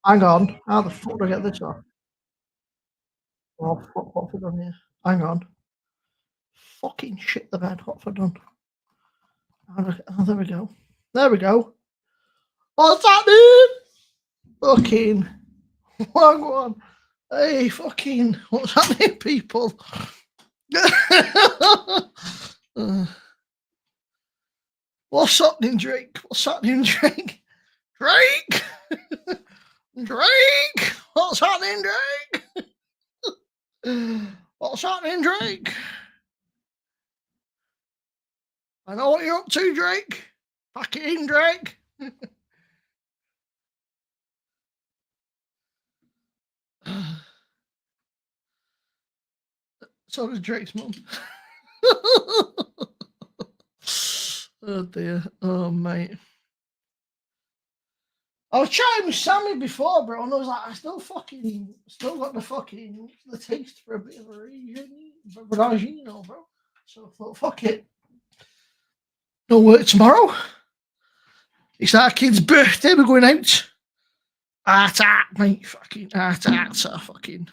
Hang on. How the fuck do I get this off? Oh, fuck, what have I done here? Hang on. Fucking shit the bed. What have I done? Oh, there we go. There we go. What's happening? Fucking. Hang on. Hey, fucking. What's happening, people? What's happening, Drake? What's happening, Drake? Drake! Drake! What's happening, Drake? What's happening, Drake? I know what you're up to, Drake. Pack it in, Drake. So does Drake's mum. Oh dear. Oh mate. I was chatting with Sammy before, bro, and I was like, I still got the taste for a bit of a Regino, bro. So I thought, fuck it. No work tomorrow. It's our kid's birthday. We're going out. Art, mate. Fucking art. Fucking.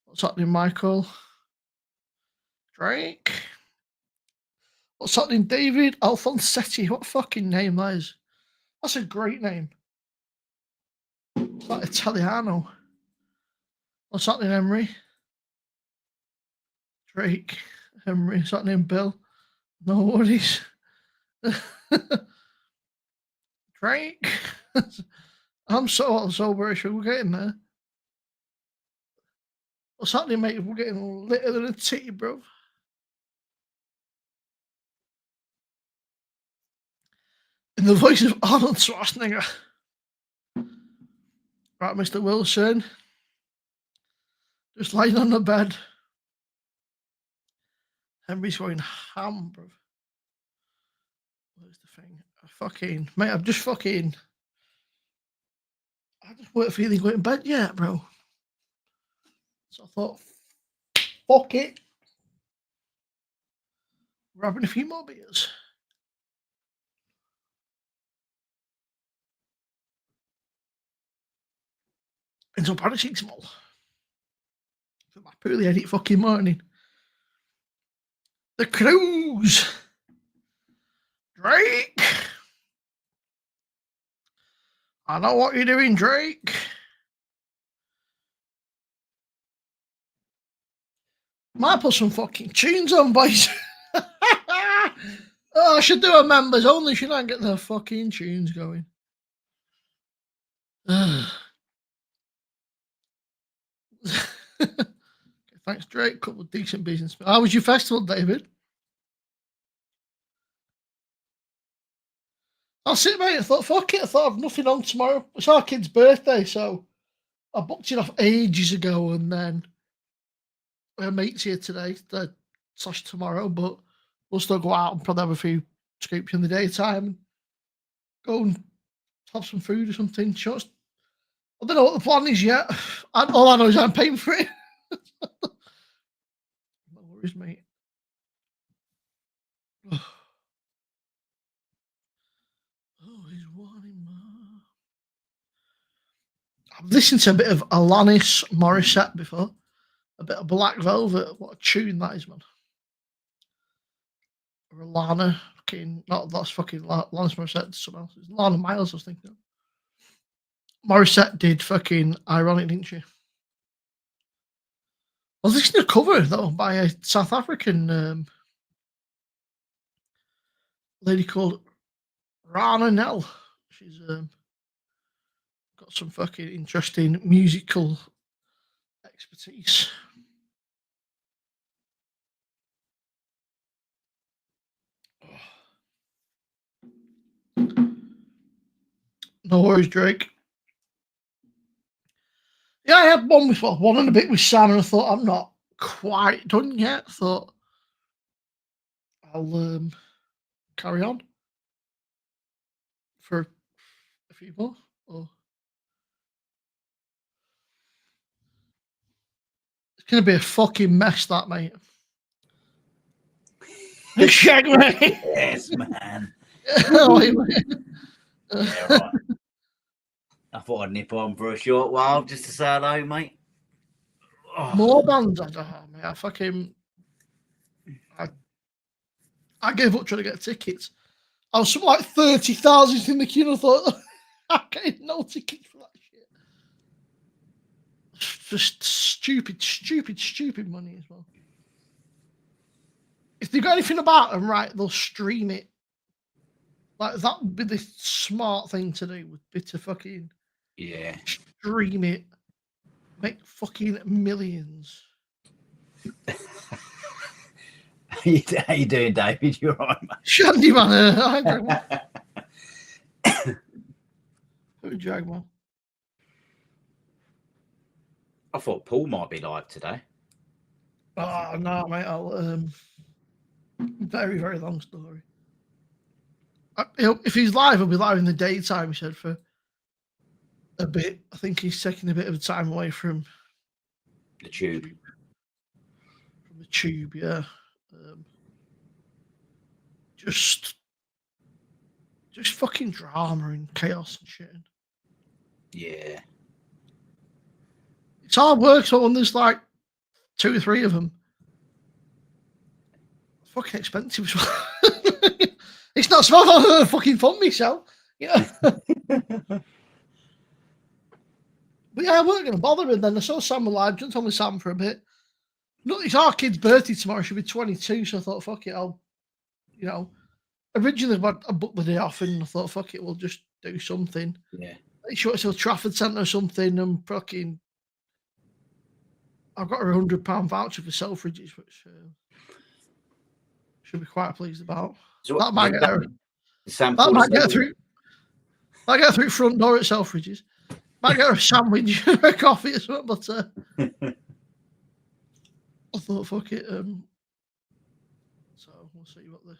What's happening, Michael? Drake. What's happening, David Alfonsetti? What fucking name that is? That's a great name. It's like Italiano. What's happening, Emery? Drake. Emery. What's happening, Bill? No worries. Drake. I'm so very sure we're getting there. What's happening, mate? We're getting litter than a titty, bro. In the voice of Arnold Schwarzenegger. Right, Mr. Wilson. Just lying on the bed. Henry's going ham, bro. Where's the thing? Mate, I just weren't feeling going to bed yet, bro. So I thought, fuck it. We're having a few more beers. And some paracetamol. For my poorly headed fucking morning. The cruise. Drake. I know what you're doing, Drake. Might put some fucking tunes on, boys. Oh, I should do a members only. Should I get the fucking tunes going? Thanks, Drake. Couple of decent business. How was your festival, David? That's it, mate. I thought, fuck it. I thought I've nothing on tomorrow. It's our kid's birthday, so I booked it off ages ago, and then her mate's here today, / tomorrow, but we'll still go out and probably have a few scoops in the daytime. Go and have some food or something. Just, I don't know what the plan is yet. All I know is I'm paying for it. No worries, mate. I've listened to a bit of Alanis Morissette before. A bit of Black Velvet. What a tune that is, man. Or Lana. Fucking, not that's fucking Alanis Morissette. Someone else. It's Lana Miles, I was thinking of. Morissette did fucking Ironic, didn't she? I was listening to a cover, though, by a South African lady called Rana Nell. She's got some fucking interesting musical expertise. No worries, Drake. Yeah, I had one before, one and a bit with Sam, and I thought I'm not quite done yet. I thought I'll carry on for a few more. Or it's gonna be a fucking mess, that, mate. Shag, mate. Yes, man. Oh, wait, Yeah, right. I thought I'd nip on for a short while just to say hello, mate. More bands. I don't know, mate. I gave up trying to get tickets. I was something like 30,000 in the queue. And I thought, I'm getting no tickets for that shit. Just stupid money as well. If they've got anything about them, right, they'll stream it. Like, that would be the smart thing to do, would be to fucking stream it. Make fucking millions. How you doing, David? You all right, mate? Shandy man. Hi, Dragman. Who's Dragman? I thought Paul might be live today. Oh, no, mate. I'll, very, very long story. If he's live, he'll be live in the daytime, he said, for a bit. I think he's taking a bit of time away from the tube. From the tube, yeah. Just fucking drama and chaos and shit. Yeah. It's hard work, so when there's like 2 or 3 of them. It's fucking expensive. It's not smart. I'm going to fucking fund myself. Yeah. But yeah, I wasn't going to bother. And then I saw Sam alive. Jumped on with Sam for a bit. Look, it's our kid's birthday tomorrow. She'll be 22. So I thought, fuck it. Originally I booked the day off and I thought, fuck it, we'll just do something. Yeah. Make sure it's a Trafford Centre or something. And fucking, I've got a £100 voucher for Selfridges, which should be quite pleased about. So that might get her. That might get through. Might get through front door at Selfridges. Might get her a sandwich, or a coffee or something. But I thought, fuck it. So we'll see what the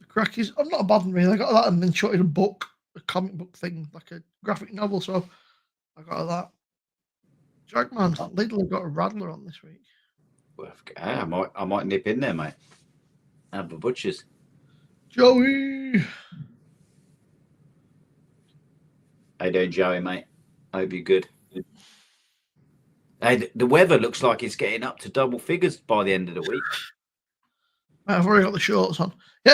crack is. I'm not a bad one, really. I got that and then shot in a book, a comic book thing, like a graphic novel. So I got that. Dragman, Lidl have got a Rattler on this week. I might nip in there, mate. Have the butchers. Joey. How you doing, Joey, mate? Hope you're good. Hey, the weather looks like it's getting up to double figures by the end of the week. I've already got the shorts on. Yeah.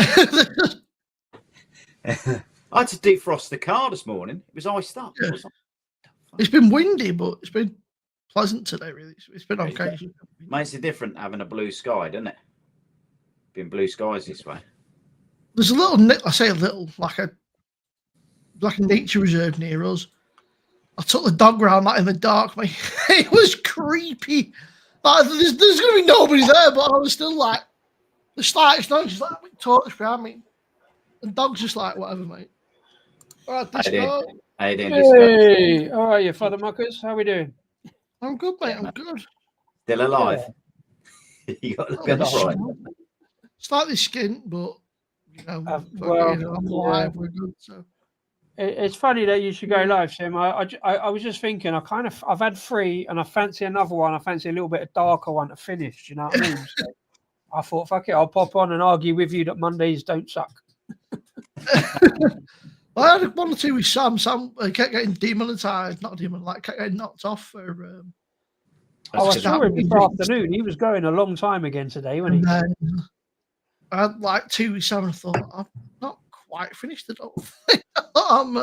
I had to defrost the car this morning. It was iced up. Yeah. It's been windy, but it's been pleasant today, really. It's been okay. Makes it different having a blue sky, doesn't it? Been blue skies this way. There's a little, I say a little, like a nature reserve near us. I took the dog round that in the dark, mate. It was creepy. Like, there's going to be nobody there, but I was still like, the slightest noise, just like a big torch behind me. The dog's just like, whatever, mate. All right, Disco. How you doing, Hey, how are you, Father Muckers? How are we doing? I'm good, mate. I'm good. Still alive? Yeah. You got to look at the right. Slightly skint, but I'm alive. We're good. So it's funny that you should go live, Sim. I was just thinking. I've had 3, and I fancy another one. I fancy a little bit of darker one to finish. You know what I mean? So I thought, fuck it, I'll pop on and argue with you that Mondays don't suck. I had 1 or 2 with Sam. Sam kept getting demonetized, not demonetized, kept getting knocked off for. I saw him this afternoon. He was going a long time again today, wasn't he? And then I had like 2 with Sam and I thought, I've not quite finished it all. And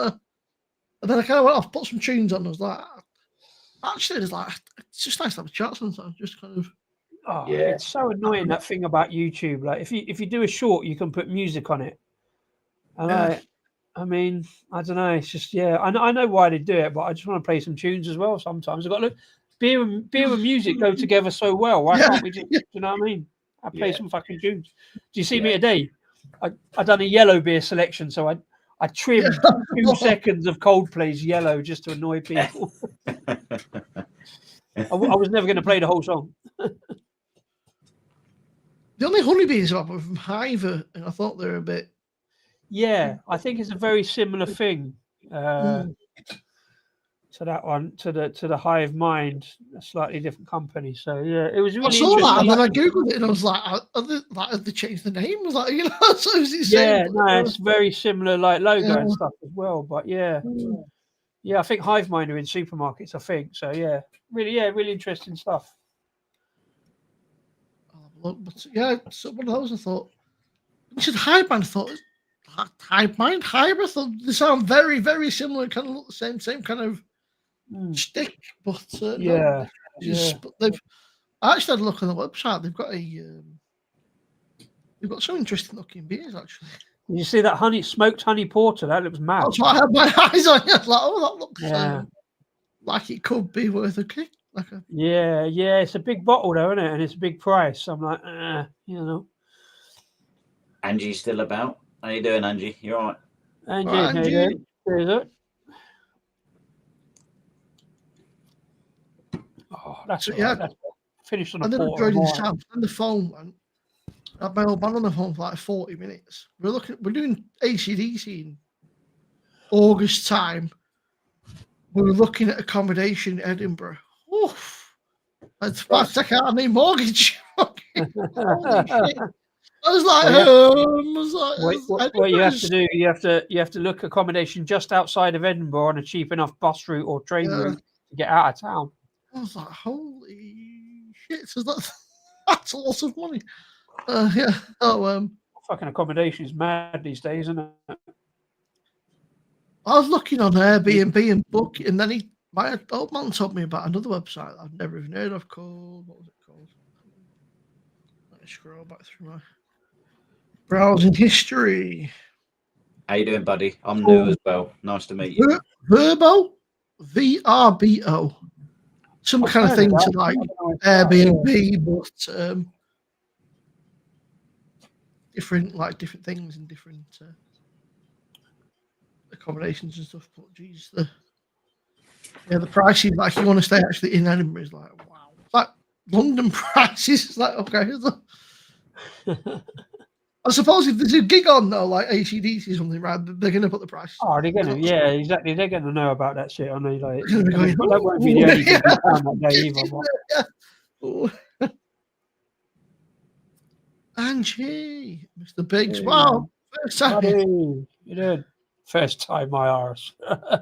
then I kind of went off, put some tunes on. I was like, actually, it's just nice to have a chat sometimes. Just kind of. Oh, yeah. It's so annoying, that thing about YouTube. Like, if you do a short, you can put music on it. And I mean, I don't know. It's just, I know why they do it, but I just want to play some tunes as well sometimes. I've got to look. Beer and music go together so well. Why can't we just, you know what I mean? I play some fucking tunes. Do you see me today? I done a yellow beer selection, so I trimmed 2 seconds of Coldplay's Yellow just to annoy people. I was never going to play the whole song. The only honeybees are from Hiver, and I thought they were a bit. Yeah, I think it's a very similar thing to that one, to the Hive Mind, a slightly different company. So yeah, it was really. I saw that, and then I googled it, and I was like, "Have they changed the name?" I was like, you know, so is it yeah, no, it's very similar, like logo and stuff as well. But yeah, Yeah, I think Hive Mind are in supermarkets. I think so. Yeah, really interesting stuff. I'll have a look. But yeah, so one of those I thought. You said Hive Mind. I thought Hive Mind, Hybrid. I thought they sound very, very similar. Kind of look the same kind of stick, but no, but they've. I actually had a look on the website. They've got they've got some interesting looking beers actually. Did you see that smoked honey porter? That looks mad. That's why I had my eyes on it. I was like, oh, that looks like it could be worth a kick. Like yeah, it's a big bottle though, isn't it? And it's a big price. I'm like, Angie's still about. How you doing, Angie? You all right? Angie. Oh, that's that's finished on a porter. And the phone went. I had my old man on the phone for like 40 minutes. We're doing ACDC in August time. We were looking at accommodation in Edinburgh. Oof. That's about to take out a new mortgage. Holy shit. I was like, what you have to do, you have to look accommodation just outside of Edinburgh on a cheap enough bus route or train route to get out of town. I was like, holy shit! So that's a lot of money. Yeah. Oh, fucking accommodation is mad these days, isn't it? I was looking on Airbnb and book, and then my old man told me about another website I've never even heard of called. What was it called? Let me scroll back through my browsing history. How you doing, buddy? I'm new as well. Nice to meet you. Verbo, VRBO, some kind of thing to like Airbnb, but different things and different accommodations and stuff. But geez, the prices, like you want to stay actually in Edinburgh is like wow. Like London prices is like okay. I suppose if there's a gig on though, like ACDC or something, right? They're going to put the price. Oh, they're going to, yeah, exactly. They're going to know about that shit. I know, like, that won't be the only thing that day either. Angie, Mr. Biggs, wow, first time. Buddy, you did. First time, my arse. I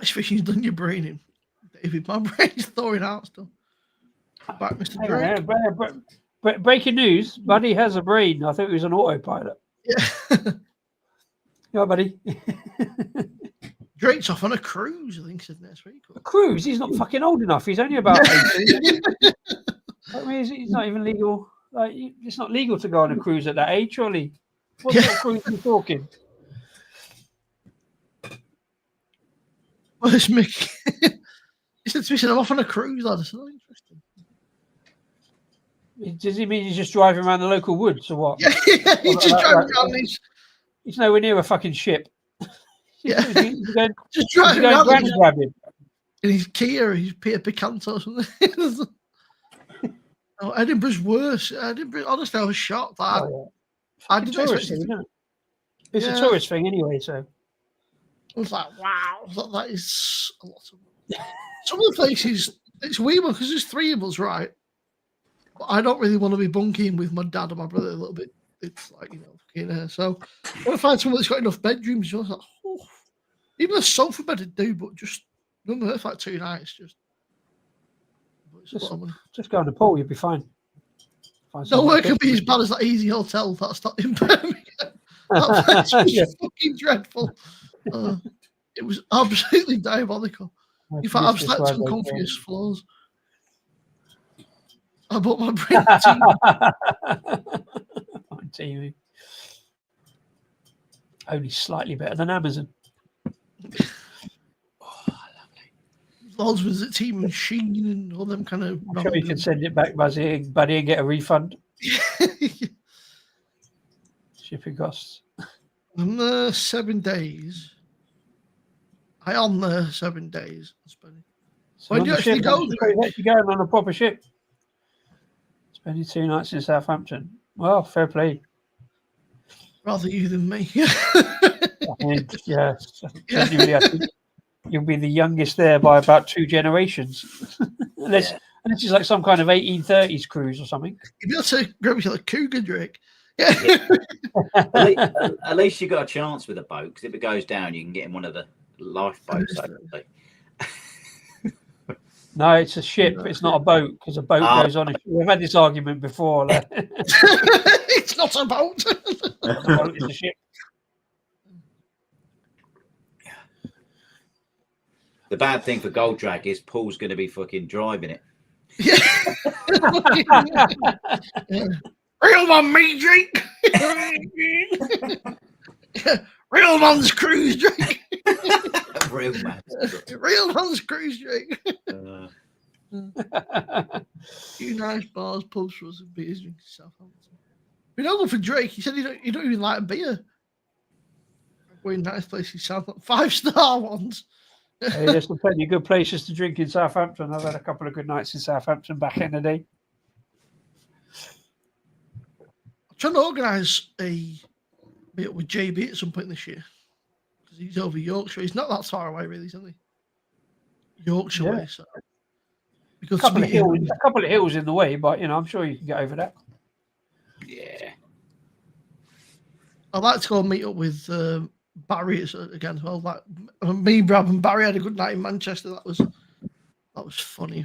think you've done your brain in, David. My brain's thawing out still. Back, Mr. Drake. Breaking news, Buddy has a brain. I think it was an autopilot. Yeah. Yeah, buddy. Drake's off on a cruise, I think, said next week. A cruise? He's not fucking old enough. He's only about 18. I mean, he's not even legal. Like, it's not legal to go on a cruise at that age, surely. What sort of cruise are you talking? Where's Mick? He said to me, I'm off on a cruise, lad. I said, oh, interesting. Does he mean he's just driving around the local woods or what? Yeah, he's just driving around these. He's nowhere near a fucking ship. Yeah, he's going, just driving around grabbing. In his Kia, his Peter Picanto or something. Oh, Edinburgh's worse. Edinburgh, honestly, I was shocked. I didn't expect it. It's a tourist thing anyway, so. I was like, wow, that is a lot of money. Some of the places, it's weird because there's three of us, right? But I don't really want to be bunking with my dad and my brother a little bit. It's like, so I want to find someone that's got enough bedrooms. I was like, oh, even a sofa bed would do, but just none of it for like 2 nights. Just go in the pool, you'll be fine. No work can be as bad as that Easy Hotel that's not in Birmingham. That place was fucking dreadful. It was absolutely diabolical. In fact, I've slept on comfiest floors. I bought my brain on TV. Only slightly better than Amazon. Loz was at Team Machine and all them kind of. I'm sure you can send it back, buddy, and get a refund. Shipping costs. On the 7 days. I on the 7 days. So when do you actually go? You're actually going on a proper ship. Spending 2 nights in Southampton. Well, fair play. Rather you than me. Yes. Genuinely, I think you'll be the youngest there by about 2 generations. Unless it's like some kind of 1830s cruise or something. You'd be able to grab yourself a cougar, Drake. Yeah. At least you got a chance with a boat, because if it goes down, you can get in one of the lifeboats. Hopefully. No, it's a ship. It's not a boat, because a boat goes on. We've had this argument before. Like. It's not a boat. A boat is a ship. The bad thing for Gold Drag is Paul's going to be fucking driving it. Yeah. Real one, me drink. Real man's cruise drink. Real man's cruise drink. Few nice bars, pubs for us and beers drinking Southampton. We don't go for Drake. He said you don't even like beer. We're in nice places, Southampton. 5-star ones. Hey, there's some plenty of good places to drink in Southampton. I've had a couple of good nights in Southampton back in the day. I'm trying to organise a meet with JB at some point this year, because he's over Yorkshire. He's not that far away, really, isn't he? Yorkshire way, so. A couple of hills in the way, but I'm sure you can get over that. Yeah. I'd like to go and meet up with Barry again as well. Like me, Brad, and Barry had a good night in Manchester. That was funny.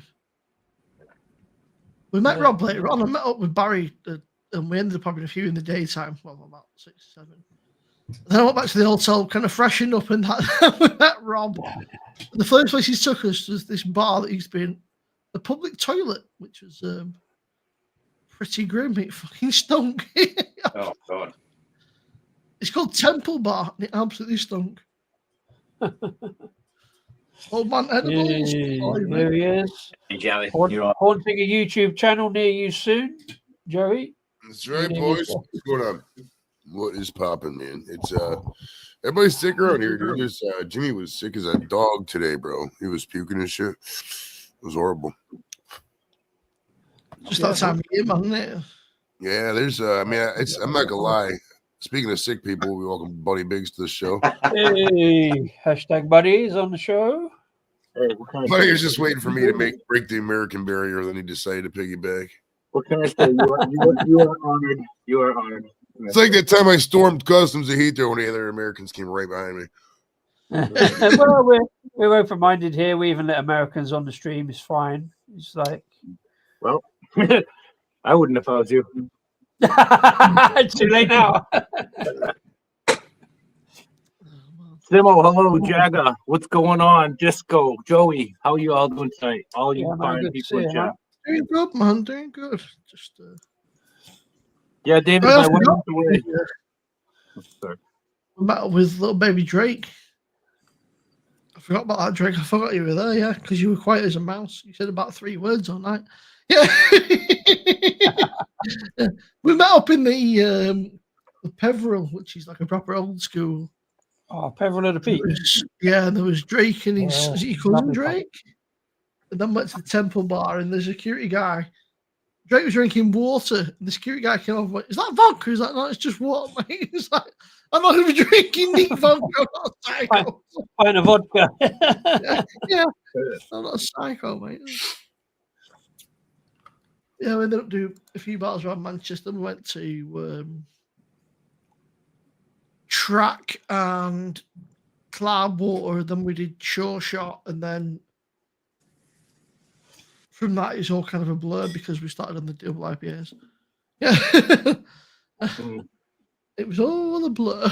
We met Rob later on. I met up with Barry, and we ended up having a few in the daytime. Well, about 6 or 7. Then I went back to the hotel, kind of freshen up, and we met Rob. And the first place he took us was this bar that used to be in a public toilet, which was pretty grim. It fucking stunk. Oh God. It's called Temple Bar, and it absolutely stunk. Old man edibles. There he is. Hey, Joey, Haunting a YouTube channel near you soon, Joey. That's right, boys. What's going on? What is popping, man? It's everybody's sick around here, dude. This Jimmy was sick as a dog today, bro. He was puking and shit. It was horrible. Just that time of year, man, isn't it? Yeah, there's I'm not gonna lie. Speaking of sick people, we welcome Buddy Biggs to the show. Hey, hashtag Buddy's on the show. Hey, Buddy was just waiting for me to break the American barrier, then he decided to piggyback. What can I say? You are honored. You are honored. It's like that time I stormed customs at Heathrow when the other Americans came right behind me. Well, we're open-minded here. We even let Americans on the stream. It's fine. It's like, well, I wouldn't if I was you. Too late now. Simo, hello, Jagga. What's going on? Disco, Joey, how are you all doing tonight? All you fine people in chat. Doing good, man. Doing good. Just yeah, David, I went away. Sorry. Met with little baby Drake. I forgot about that, Drake. I forgot you were there, yeah, because you were quiet as a mouse. You said about 3 words all night. Yeah. Yeah. We met up in the Peveril, which is like a proper old school. Oh, Peveril of the Peak. Yeah, and there was Drake and his cousin Drake. And then went to the Temple Bar, and the security guy, Drake was drinking water, and the security guy came over and went, "Is that vodka?" He's like, "No, it's just water, mate." He's like, "I'm not going to be drinking neat vodka. I'm not a psycho." Pint of vodka. Yeah, I'm not a psycho, mate. Yeah, we ended up doing a few bars around Manchester. We went to Track and Cloudwater, then we did Sure Shot, and then from that it's all kind of a blur because we started on the double IPAs. Yeah. It was all a blur.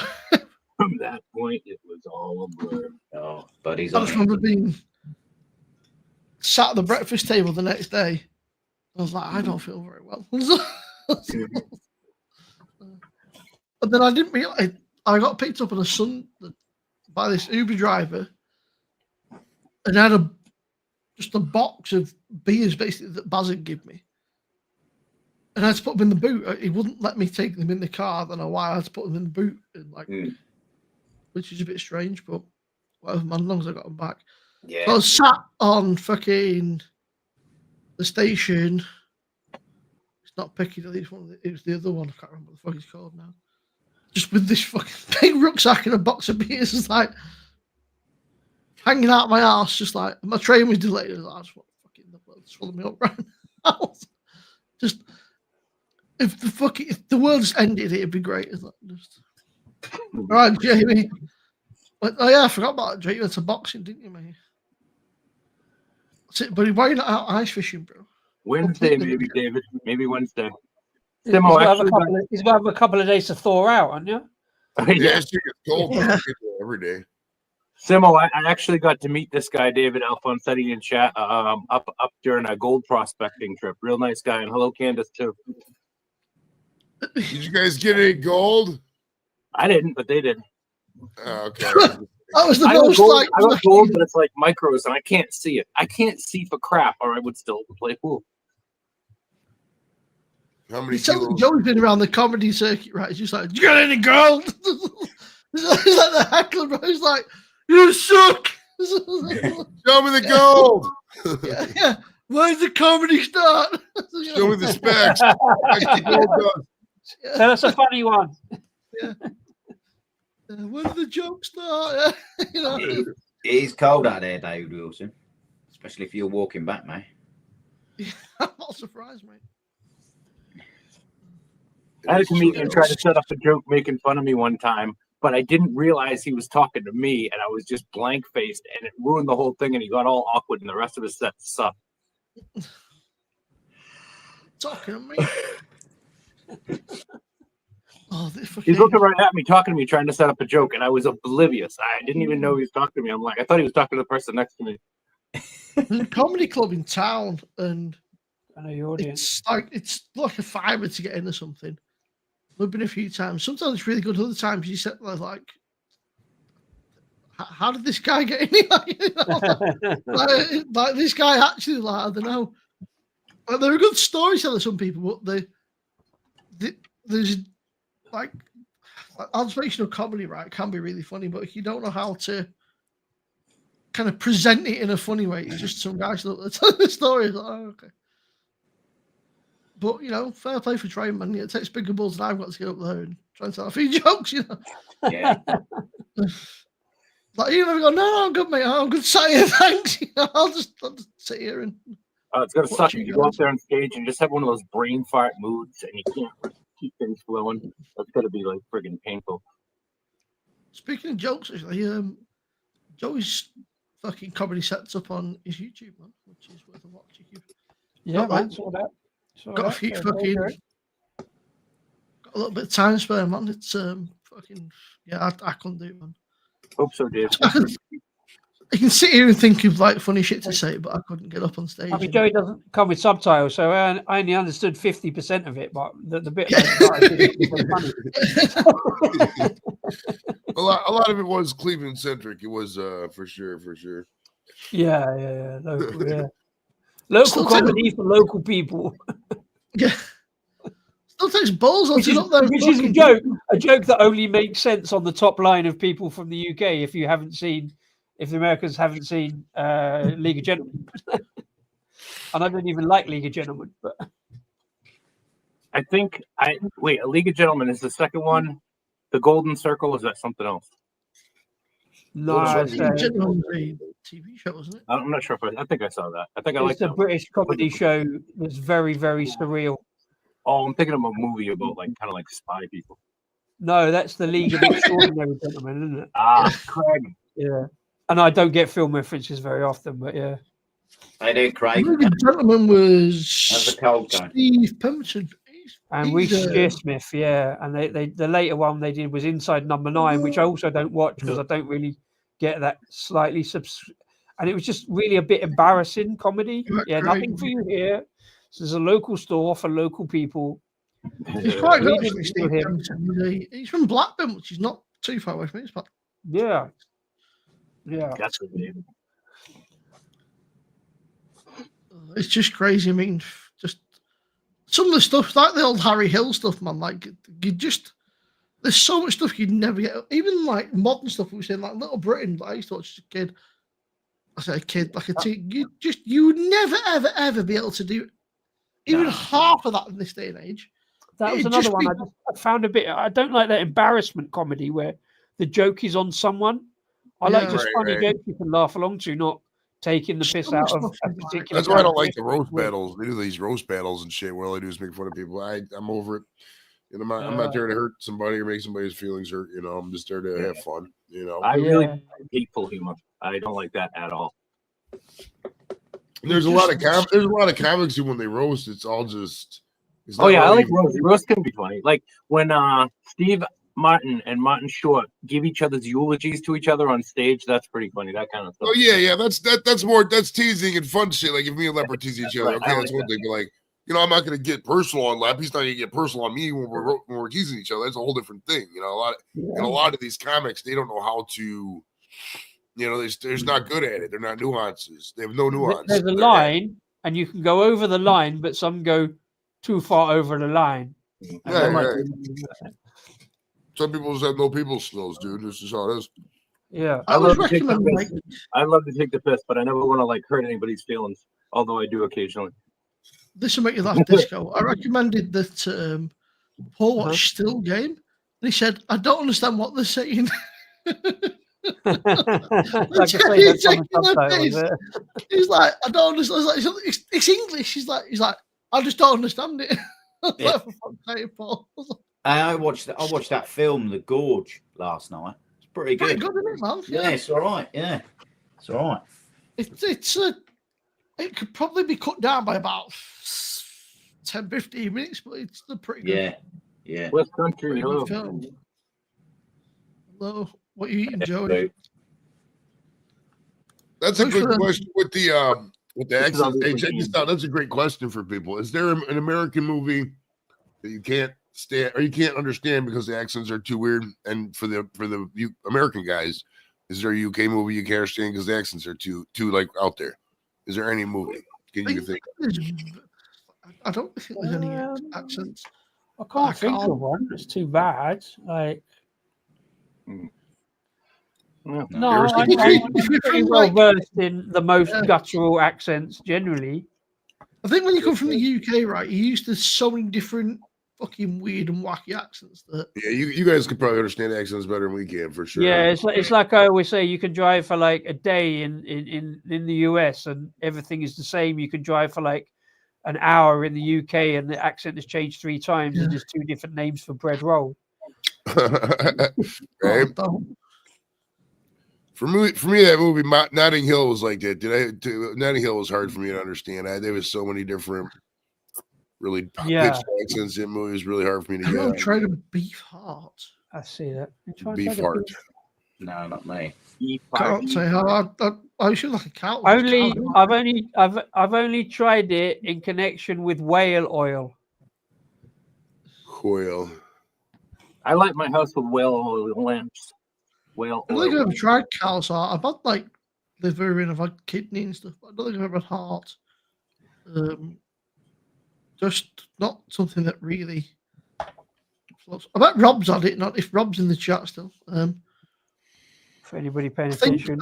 From that point, it was all a blur. Oh, buddies. I just remember being sat at the breakfast table the next day. I was like, I don't feel very well. And then I didn't realize I got picked up on a Sunday by this Uber driver and had just a box of beers basically that Baz had given me. And I had to put them in the boot. He wouldn't let me take them in the car. I don't know why. I had to put them in the boot, and which is a bit strange, but whatever, man, as long as I got them back. Yeah. So I was sat on fucking the station. It's not Piccadilly, it was the other one. I can't remember what the fuck it's called now. Just with this fucking big rucksack and a box of beers, it's like hanging out my ass, just like my train was delayed. I was like, I just want fucking the blood swallow me up right now. Just if the world just ended, it'd be great. Isn't it? Just... All right, Jamie. Oh yeah, I forgot about Jake. You went to boxing, didn't you, mate? But why are you not out ice fishing, bro? Wednesday, maybe, David. Maybe Wednesday. He's got to have a couple of days to thaw out, aren't you? Yeah, it's cold every day. Simo, I actually got to meet this guy, David Alfonsetti, in chat up during a gold prospecting trip. Real nice guy. And hello, Candace, too. Did you guys get any gold? I didn't, but they did. Okay. That was the I most got gold, but it's like micros, and I can't see it. I can't see for crap, or I would still play pool. How many kilos? Joey's been around the comedy circuit, right? He's just like, "You got any gold?" He's like the heckler, bro. He's like, "You suck." Show me the gold. yeah. Where's the comedy start? Show me the specs. Tell us a funny one. Yeah. Where did the joke start? You know? It's cold out there, David Wilson. Especially if you're walking back, mate. I'm not surprised, mate. I had a comedian try to set up a joke making fun of me one time, but I didn't realize he was talking to me, and I was just blank faced, and it ruined the whole thing. And he got all awkward, and the rest of his set sucked. Talking to me. He's looking right at me, talking to me, trying to set up a joke, and I was oblivious. I didn't even know he was talking to me. I'm like, I thought he was talking to the person next to me. There's a comedy club in town, and I know your audience. It's like a fiver to get into something. We've been a few times. Sometimes it's really good. Other times you sit there like, how did this guy get in here? like this guy actually, like, I don't know. Like, they're a good storyteller, some people, but there's like observational comedy, right? Can be really funny, but if you don't know how to kind of present it in a funny way, it's just some guys that tell the story. Like, oh, okay. But, you know, fair play for trying, man. It takes bigger balls than I've got to get up there and try and tell a few jokes, you know. Yeah. Like, you never go, no, I'm good, mate. I'm good, sat here, thanks. You know, I'll just sit here and. It's going to suck if you go up there on stage and just have one of those brain fart moods and you can't keep things flowing. That's going to be, like, friggin' painful. Speaking of jokes, actually, Joey's fucking comedy sets up on his YouTube, man, which is worth a watch. Yeah, man, saw that. Got a few fucking. Got a little bit of time spare, man. It's fucking. Yeah, I couldn't do it, man. Hope so, Dave. I can sit here and think of like funny shit to say, but I couldn't get up on stage. I mean, Joey doesn't come with subtitles, so I only understood 50% of it, but the bit was funny. A lot of it was Cleveland centric. It was for sure. Yeah. Local comedy for local people. Yeah. Still takes balls on which is a joke that only makes sense on the top line of people from the UK if the Americans haven't seen League of Gentlemen. And I don't even like League of Gentlemen, but I think a League of Gentlemen is the second one. The Golden Circle, is that something else? No, it's a TV show, isn't it? I'm not sure if I think I saw that. I think I like the British comedy show that's very, very surreal. Oh, I'm thinking of a movie about kind of like spy people. No, that's the League of Extraordinary Gentlemen, isn't it? Craig. Yeah. And I don't get film references very often, but yeah. I do, Craig. The gentleman was Steve Pemberton. And Reece Shearsmith, yeah. And the later one they did was Inside Number 9, which I also don't watch because I don't really get that slightly and it was just really a bit embarrassing comedy. Yeah, nothing for you here. So there's a local store for local people. He's quite good, actually, Steve Pemberton. He's from Blackburn, which is not too far away from me. Yeah. That's good, David. It's just crazy. I mean, just some of the stuff, like the old Harry Hill stuff, man. Like, there's so much stuff you'd never get. Even like modern stuff we were saying, like Little Britain. That I used to watch as a kid. I say a kid, like a teen. You would never, ever be able to do even half of that in this day and age. That was another one I found a bit. I don't like that embarrassment comedy where the joke is on someone. I like just funny jokes you can laugh along to, not taking the piss out of a particular. That's why I don't like character. the roast battles. They do these roast battles and shit where all they do is make fun of people. I'm over it. And I'm not there to hurt somebody or make somebody's feelings hurt. You know, I'm just there to have fun. You know, I really like hateful humor. I don't like that at all. There's a lot of comics who when they roast, it's all just. Oh yeah, I like roast. Roast can be funny. Like when Steve Martin and Martin Short give each other's eulogies to each other on stage. That's pretty funny. That kind of stuff. Oh yeah, that's teasing and fun shit. Like if me and Leopard tease each other, okay, that's one thing. But like, you know, I'm not gonna get personal on Lep. He's not gonna get personal on me when we're teasing each other. That's a whole different thing. You know, a lot of these comics, they don't know how to. You know, there's not good at it. They're not nuances. They have no nuance. There's a line, and you can go over the line, but some go too far over the line. Yeah. Some people just have no people skills, dude. This is how it is. Yeah, I love to take the piss, but I never want to like hurt anybody's feelings. Although I do occasionally. This will make you laugh, Disco. I recommended that Paul watch Still Game, and he said, "I don't understand what they're saying." like I say, that's on the subtitle, is it? He's like, I don't understand. It's English. He's like, I just don't understand it. Yeah. For fuck's sake, Paul. I watched that film, The Gorge, last night. It's pretty good. Pretty good, isn't it, man? Yeah, it's all right. Yeah, it's all right. It could probably be cut down by about 10-15 minutes, but it's still pretty good. Yeah. West Country, hello. Film. Hello, what are you eating, Joey? That's a good question with the accent. Hey, check this out. That's a great question for people. Is there an American movie that you can't stand or you can't understand because the accents are too weird? And for the American guys, is there a UK movie you can't understand because the accents are too like out there? Is there any movie? Can you think? I don't think there's any accents. I can't think of one. It's too bad. Like, no, I'm pretty well versed in the most guttural accents generally. I think when you come from the UK, right, you're used to so many different fucking weird and wacky accents that you guys could probably understand accents better than we can for sure. Yeah, it's like I always say, you can drive for like a day in the US and everything is the same. You can drive for like an hour in the UK and the accent has changed 3 times and there's 2 different names for bread roll. Right? For me, that movie Notting Hill was like that. Notting Hill was hard for me to understand. There was so many different, really pitched accents in movies. It was really hard for me to get. I'm trying to beef heart. I see that. Beef heart. No, not me. Can't say how I should like a cow. I've only tried it in connection with whale oil. Whale. I light my house with whale oil lamps. I don't think I've ever tried cow's heart. I've had like liver and I've had kidney and stuff, but I don't think I've ever had heart. Just not something that really floats. I bet Rob's had it, not if Rob's in the chat still. For anybody paying attention,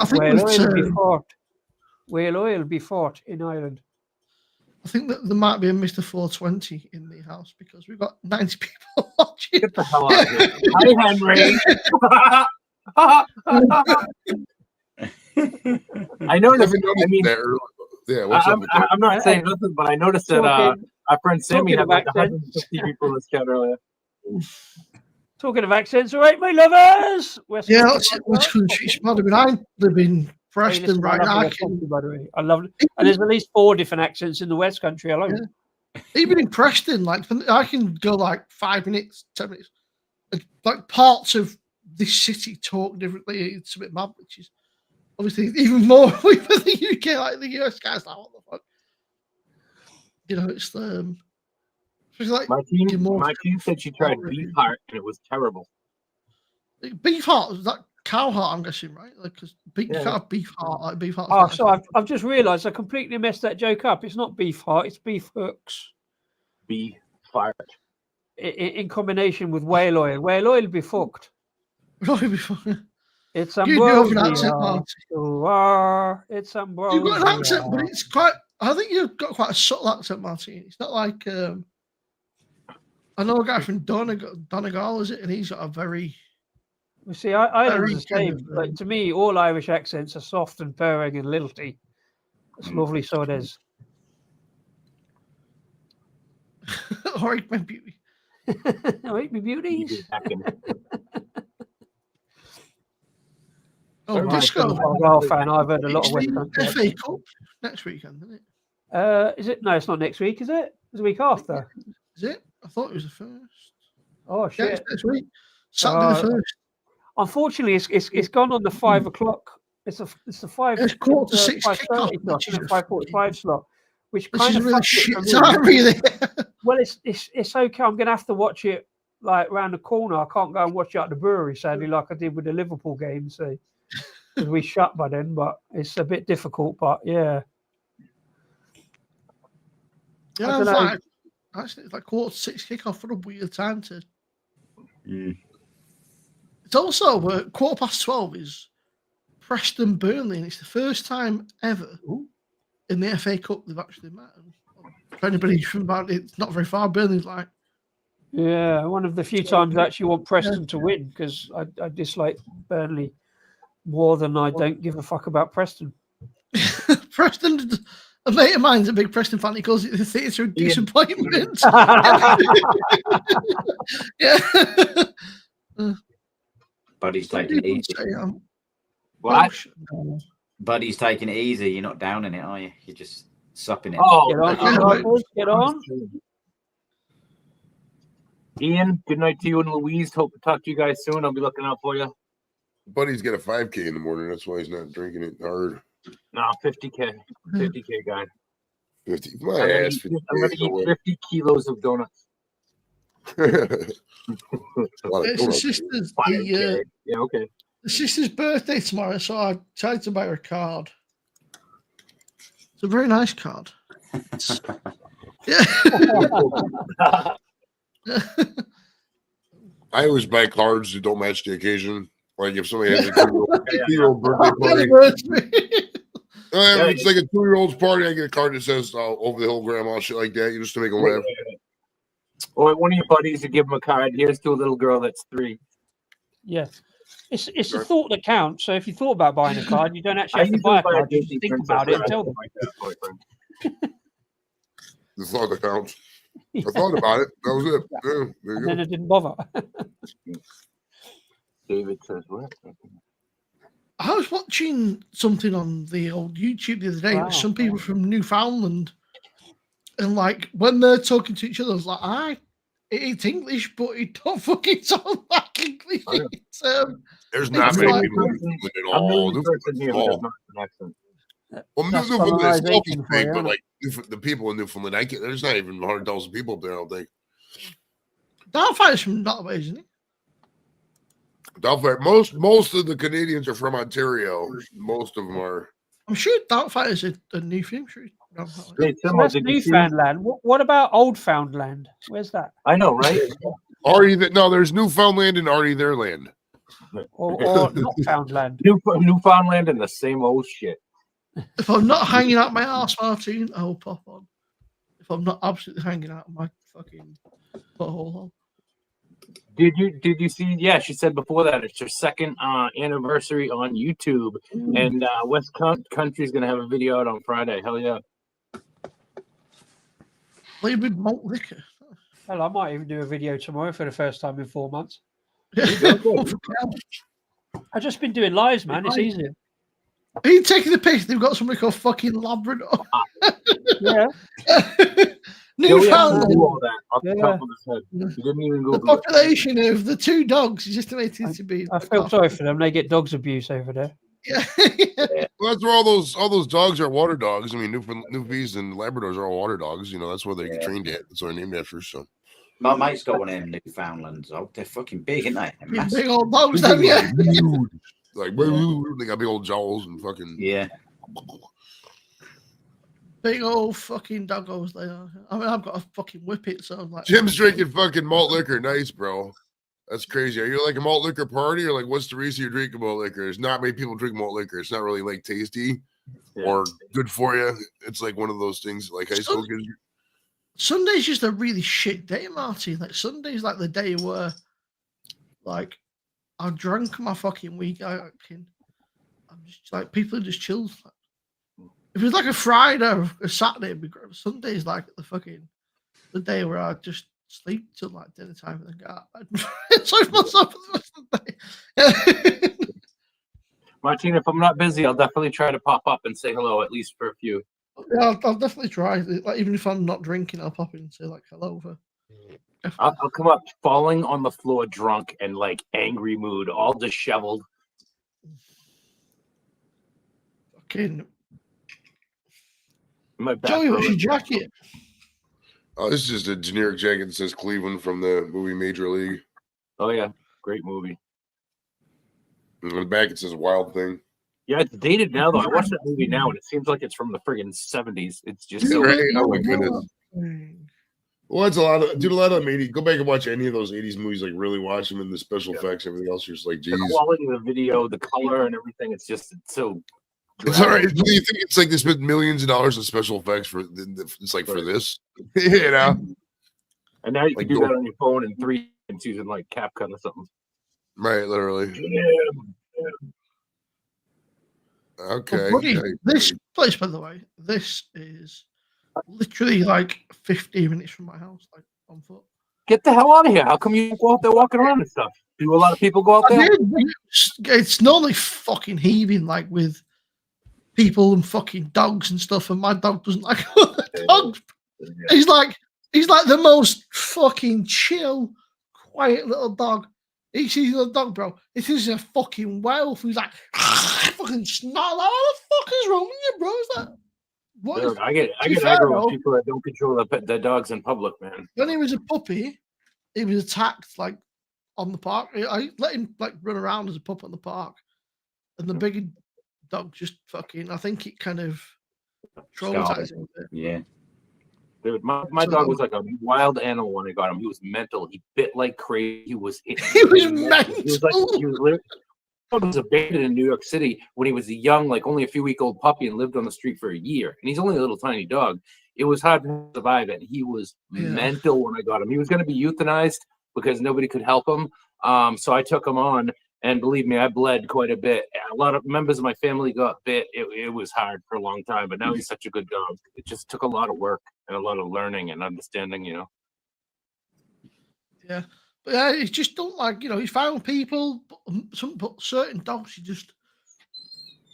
whale oil be fought in Ireland. I think that there might be a Mr. 420 in the house because we've got 90 people watching. Get the hell out of here. Hi, Henry. I noticed. I mean, I'm not saying nothing, but I noticed that our friend Sammy had like 150 people in this chat earlier. Talking of accents, all right, my lovers. West Country. I live in Preston right now. By the way, I love it. And there's at least 4 different accents in the West Country alone. Yeah. Even in Preston, like I can go like 5 minutes, 10 minutes. Like parts of this city talk differently. It's a bit mad, which is obviously even more with the UK, like the US guys. Like, what the fuck? You know, it's like my team said she tried beef heart and it was terrible. Beef heart is that cow heart? I'm guessing, right? Like, because you can't have beef heart. Like beef heart. Oh, so I've just realised I completely messed that joke up. It's not beef heart. It's beef hooks. Beef heart. In combination with whale oil. Whale oil be fucked. It's ambrosia. It's ambrosia. You've got an accent, but it's quite. I think you've got quite a subtle accent, Martin. It's not like I know a guy from Donegal, is it? And he's got a very. You see, Ireland's the same. Like to me, all Irish accents are soft and purring and lilty. It's lovely, so it is. All right, my beauty. All right, my beauties. Oh, Right, disco. so- Well, fan. I've heard a lot It's of West the Country. FA Cup next weekend, isn't it? Is it? No, it's not next week, is it? It's the week after. Is it? I thought it was the first. Oh Yeah, shit! it's next week. Saturday the first. Unfortunately, it's gone on the 5 o'clock. It's the 5. It's 5:45 5:30 kickoff, slot, which is and 5:45 slot, which Which kind is of really fucks it shit for me. time, really. Well, it's okay. I'm gonna have to watch it like round the corner. I can't go and watch it at the brewery, sadly, like I did with the Liverpool game. So because we shut by then, but it's a bit difficult. But yeah, Yeah, I it's dunno. like, actually, it's like 5:45 kickoff for a weird time to. It's also 12:15 is Preston Burnley, and it's the first time ever in the FA Cup they've actually met. And for anybody from about it's not very far. Burnley's like yeah, one of the few times I actually want Preston to win because I dislike Burnley more than I don't give a fuck about Preston. Preston. A mate of mine's a big Preston fan. He calls it the theatre of disappointment. Yeah. Buddy's taking it easy. What? Buddy's taking it easy. You're not downing it, are you? You're just supping it. Oh, Get on, get on. Ian, good night to you and Louise. Hope to talk to you guys soon. I'll be looking out for you. Buddy's got a 5K in the morning. That's why he's not drinking it hard. No, 50K. 50K guy. 50. I'm My gonna ass. eat 50 kilos of donuts. It's the sister's Yeah, okay. the sister's birthday tomorrow, so I tried to buy her a card. It's a very nice card. Yeah. I always buy cards that don't match the occasion. Like if somebody has a 2-year-old birthday party. It's like a 2-year-old's party. I get a card that says over the hill grandma, shit like that, just to make them laugh. Or one of your buddies to give him a card. Here's to a little girl that's 3. Yeah. It's a thought that counts. So if you thought about buying a card, you don't actually have to buy a card. You just think about it and tell them. The thought that counts. I thought about it. That was it. Yeah, there you And go. then it didn't bother. David says what? I was watching something on the old YouTube the other day. It was some people from Newfoundland, and like when they're talking to each other, it's like it's English, but it don't fucking sound like English. Oh, yeah. It's, There's not it's many like- people in Newfoundland at I'm the all. only person here who does not have an accent. Well, That's Newfoundland itself is colonisation for big, you, but isn't like the people in Newfoundland, there's not even 100,000 people up there. I don't think. Doubtfire's from that way, isn't it? Doubtfire. Most of the Canadians are from Ontario. Most of them are. I'm sure Doubtfire is a new film. Sure, Hey, So Timo, that's did you see- Newfoundland. What about Old Foundland? Where's that? I know, right? There's Newfoundland and already their land. Or not Foundland? Newfoundland and the same old shit. If I'm not hanging out my arse, Martin, I'll pop on. If I'm not absolutely hanging out my fucking butthole. Did you see? Yeah, she said before that it's her second anniversary on YouTube, and West Country's gonna have a video out on Friday. Hell yeah! Play with malt liquor. Hell, I might even do a video tomorrow for the first time in 4 months. I've just been doing lives, man. It's easier. Are you taking the piss? They've got something called fucking Labrador. Yeah. Newfoundland. Do all that off the top of his head. He didn't even The Google it. population of the 2 dogs is estimated to be. I feel sorry for them. They get dogs abuse over there. Yeah. Well, that's where all those dogs are water dogs. I mean, Newfies and Labradors are all water dogs. You know, that's where they get trained at. That's what they're named after. So My mate's got one of them Newfoundlands. Oh, they're fucking big, aren't they? They're massive. Big old dogs, them, yeah. Like they got big old jowls and fucking Yeah. Big old fucking doggos they are. I mean, I've got a fucking whippet, so I'm like. Jim's drinking fucking malt liquor. Nice, bro. That's crazy. Are you like a malt liquor party or like what's the reason you're drinking malt liquor? There's not many people drink malt liquor. It's not really like tasty or good for you. It's like one of those things like high school kids. Sunday's just a really shit day, Marty. Like Sunday's like the day where, like, I drank my fucking week out. I'm just like people are just chilled. If it was like a Friday or a Saturday, it'd be great. Sunday's like the day where I just sleep till like dinner time and then go out. Enjoy myself for the rest of the day. Martin, if I'm not busy, I'll definitely try to pop up and say hello, at least for a few. Yeah, I'll definitely try. Like, even if I'm not drinking, I'll pop in and say like hello. I'll come up falling on the floor drunk and like angry mood, all disheveled. Fucking My back Joey, what's hurts. your jacket? Oh, this is just a generic jacket that says Cleveland from the movie Major League. Oh yeah, great movie. And on the back it says Wild Thing. Yeah, it's dated now though. I watched that movie now and it seems like it's from the friggin' 70s. It's just so Right? Oh my goodness. Well, that's a lot of dude. A lot of them 80s. Go back and watch any of those 80s movies. Like really watch them, and the special effects, everything else. You're just like, geez. the quality of the video, the color, and everything. It's so. It's all right. Do you think it's like they spent millions of dollars on special effects for? It's like for this, you know. And now you can Like do that on your phone in 3 seconds using like CapCut or something. Right, literally. Okay. Well, buddy, okay. this place, by the way, this is literally like 15 minutes from my house, like on foot. Get the hell out of here! How come you don't go out there walking around and stuff? Do a lot of people go out there? It's normally fucking heaving, like with people and fucking dogs and stuff, and my dog doesn't like dogs. He's like the most fucking chill, quiet little dog. He sees a dog, bro. It is a fucking werewolf. He's like fucking snarl. Like, what the fuck is wrong with you, bro? Is that what? Dude, I get aggro with people that don't control their dogs in public, man. When he was a puppy, he was attacked like on the park. I let him like run around as a pup on the park, and the bigger dog just fucking. I think it kind of traumatized him a bit. Yeah. Dude, my dog was like a wild animal when I got him. He was mental. He bit like crazy. He was mental. He was abandoned in New York City when he was a young, like only a few week old puppy and lived on the street for a year. And he's only a little tiny dog. It was hard to survive it. He was mental when I got him. He was going to be euthanized because nobody could help him. So I took him on, and believe me, I bled quite a bit. A lot of members of my family got bit. It was hard for a long time, but now he's such a good dog. It just took a lot of work and a lot of learning and understanding, you know. Yeah. But yeah, he just don't like, he found people, but certain dogs,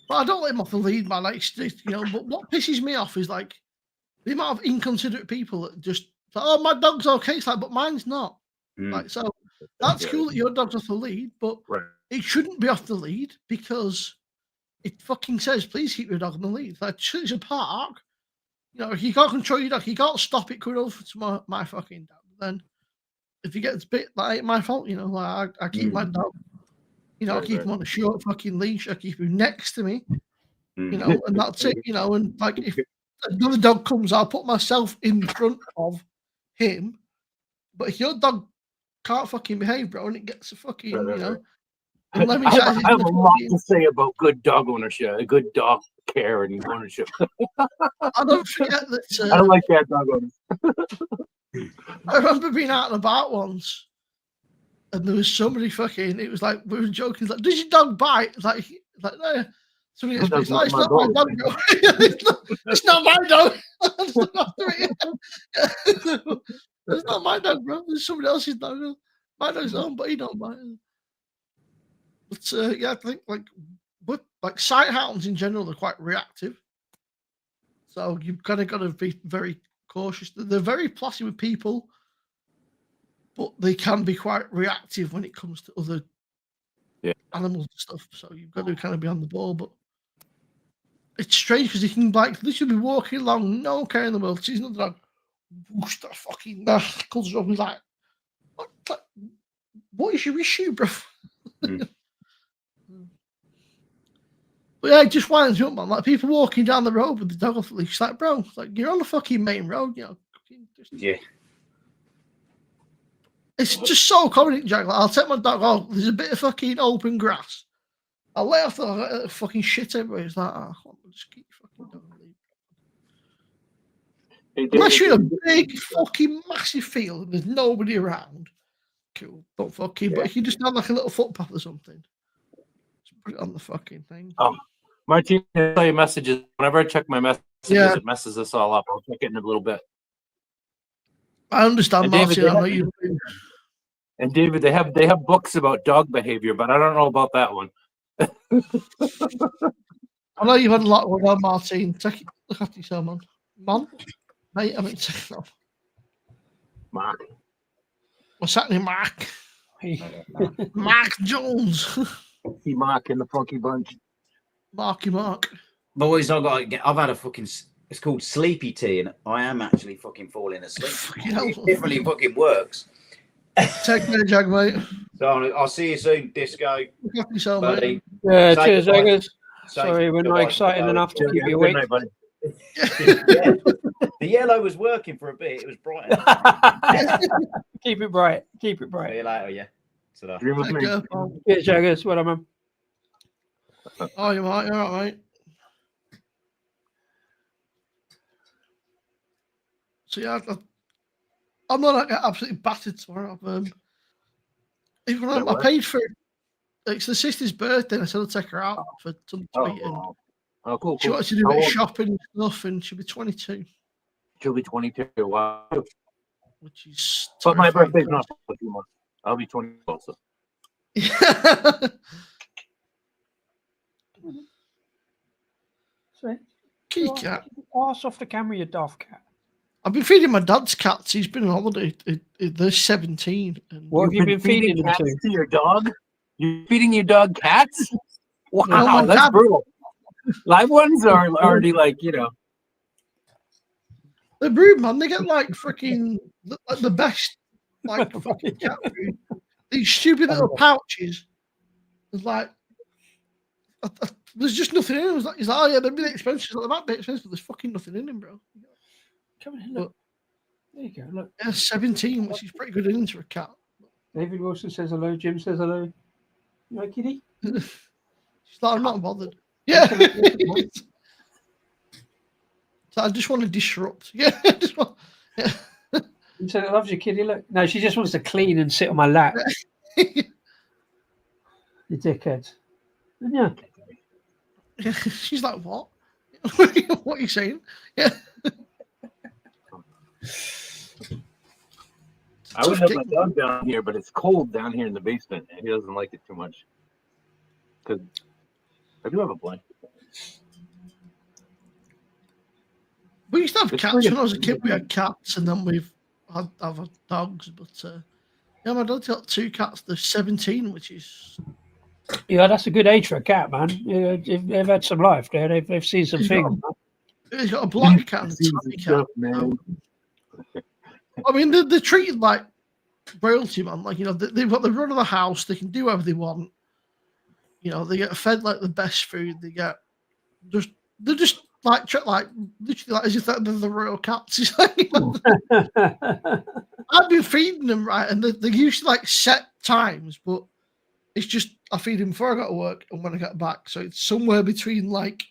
but I don't let him off the lead, man. Like, but what pisses me off is like the amount of inconsiderate people that just, oh, my dog's okay. It's like, but mine's not. Like, so that's cool that your dog's off the lead, but it shouldn't be off the lead because it fucking says, please keep your dog on the lead. Like, it's a park. You can't control your dog. You can't stop it coming over to my fucking dog. Then if he gets bit, that ain't my fault, like I keep my dog, I keep him on a short fucking leash, I keep him next to me, and that's it, and like if another dog comes, I'll put myself in front of him, but if your dog can't fucking behave, bro, and it gets a fucking, and let me I have a lot to say about good dog ownership, good dog care and ownership. I don't forget that. I don't like bad dog owners. I remember being out and about once, and there was somebody fucking. It was like we were joking. Like, does your dog bite? It's like no. Somebody else, it's not my dog. It's not my dog. It's not my dog, bro. It's somebody else's dog. My dog's own, but he don't bite. But yeah, I think like sight hounds in general are quite reactive. So you've kind of got to be very cautious. They're very placid with people, but they can be quite reactive when it comes to other animals and stuff. So you've got to kind of be on the ball. But it's strange because you can literally be walking along, no care in the world, sees another dog, whoosh, that fucking knuckles up. He's like, what is your issue, bro? But yeah, it just winds me up, man. Like people walking down the road with the dog off the leash, like, bro, like you're on the fucking main road, Yeah. It's just so common, Jack. Like, I'll take my dog off. There's a bit of fucking open grass. I'll let off the fucking shit everywhere. It's like, just keep your fucking dog on the lead. Unless you're in a big fucking massive field and there's nobody around, cool. Don't fucking. But if you just have like a little footpath or something, just put it on the fucking thing. Oh, Martin, I saw your messages. Whenever I check my messages, Yeah. it messes us all up. I'll check it in a little bit. I understand, And David, Martin. I know you. And David, they have books about dog behavior, but I don't know about that one. I know you've had a lot going on, Martin. Look after yourself, man. Man, mate. I mean, no. Mark. What's happening, Mark? Mark Jones. Mark in the Funky Bunch. Marky Mark. Boys, I've had a fucking. It's called sleepy tea, and I am actually fucking falling asleep. Fucking hell. It definitely fucking works. Take care, Jag, mate. So I'll see you soon, Disco. Look after yourself, Buddy. mate. Yeah, Say cheers, goodbye. Eggers. Say Sorry, we're not goodbye. exciting enough to keep you Good awake. night, buddy. Yeah. The yellow was working for a bit. It was bright. Keep it bright. Keep it See bright. you later, yeah. Ta-da. Dream with Take me. care, pal. Cheers, Jaggers. Well done, man. Oh, you're right, mate. So yeah, I'm not like absolutely battered tomorrow. Even though I paid for it. It's the sister's birthday, and I said I'll take her out for something to eat. And Oh, cool. she wanted to do a bit of shopping and stuff, and she'll be 22, She'll be 22. Wow. which is. But my terrifying. birthday's not for 2 months. I'll be 20 also. Sweet. Kitty cat. Pass off the camera, you daft cat. I've been feeding my dad's cats. He's been on holiday. They're 17. And What have you been feeding them cats to? to your dog? You're feeding your dog cats? Wow, my that's dad- brutal. Live ones are already like, they're rude, man. They get like freaking the best like fucking cat food. These stupid little pouches. It's like there's just nothing in them. He's like, oh yeah, they're really expensive. They're about a bit expensive, but there's fucking nothing in them, bro. Come on, look. There you go. Look. Yeah, 17, which is pretty good innings for a cat. David Wilson says hello. Jim says hello. You right, kitty? She's like, I'm not bothered. Yeah. So I just want to disrupt. Yeah. Yeah. You said it loves you, kitty. Look. No, she just wants to clean and sit on my lap. You dickhead. Yeah. Yeah. She's like, what? What are you saying? Yeah. I would have my dog down here, but it's cold down here in the basement, and he doesn't like it too much. Because I do have a blanket. We used to have It's cats pretty- when I was a kid. We had cats, and then we've had dogs. But yeah, my dad's got 2 cats. They're 17, which is Yeah, that's a good age for a cat, man. Yeah, they've had some life there. They've seen some He's things. he's got a black cat and a tiny cat. Stuff, man. I mean, they're treated like royalty, man. Like, you know, they've got the run of the house. They can do whatever they want. You know, they get fed like the best food. They're just like literally like as if they're the royal cats. It's like, you know, I've been feeding them right, and they're usually like set times, but it's just I feed them before I got to work and when I get back. So it's somewhere between like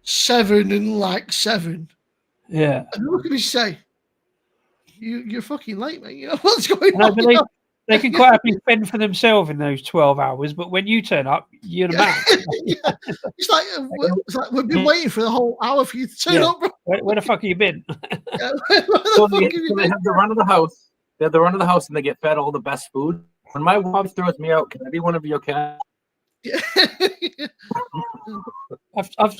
7 and like 7. Yeah. And look at me say, you're fucking late, mate. You know what's going No, on? but they can quite happily fend for themselves in those 12 hours, but when you turn up, you're the man. Yeah. It's like we've been waiting for the whole hour for you to turn Yeah. up, bro. Where the fuck have you been? Yeah. Where the So fuck have you they been? have the run of the house. They have the run of the house, and they get fed all the best food. When my wife throws me out, can I be one of your cats? Yeah.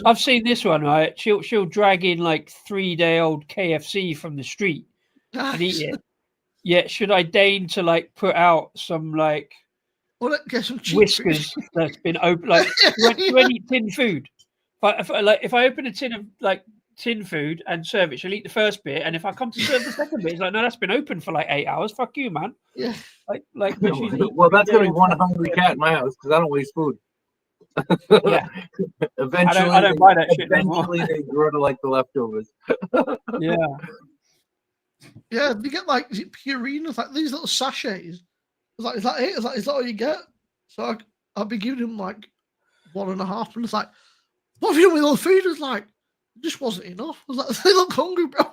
I've seen this one, right? She'll drag in like 3-day-old KFC from the street and eat it. Yeah, should I deign to like put out some like Well, let's get some cheap whiskers that's been open, like do I eat tin food? If I open a tin of like tin food and serve it, she'll eat the first bit, and if I come to serve the second bit, it's like, no, that's been open for like 8 hours. Fuck you, man. Yeah. But she's eating Well, that's gonna be 3-day-old one fucking hungry KFC. cat in my house because I don't waste food. Yeah. Eventually, I don't buy that shit no more. Eventually, they grow to like the leftovers. Yeah. Yeah, they get like is it Purina, like these little sachets. It's like, is that it? Is that all you get? So I'll be giving him like 1.5, and it's like, what have you done with all the food? It's like, it just wasn't enough. I was like, they look hungry, bro.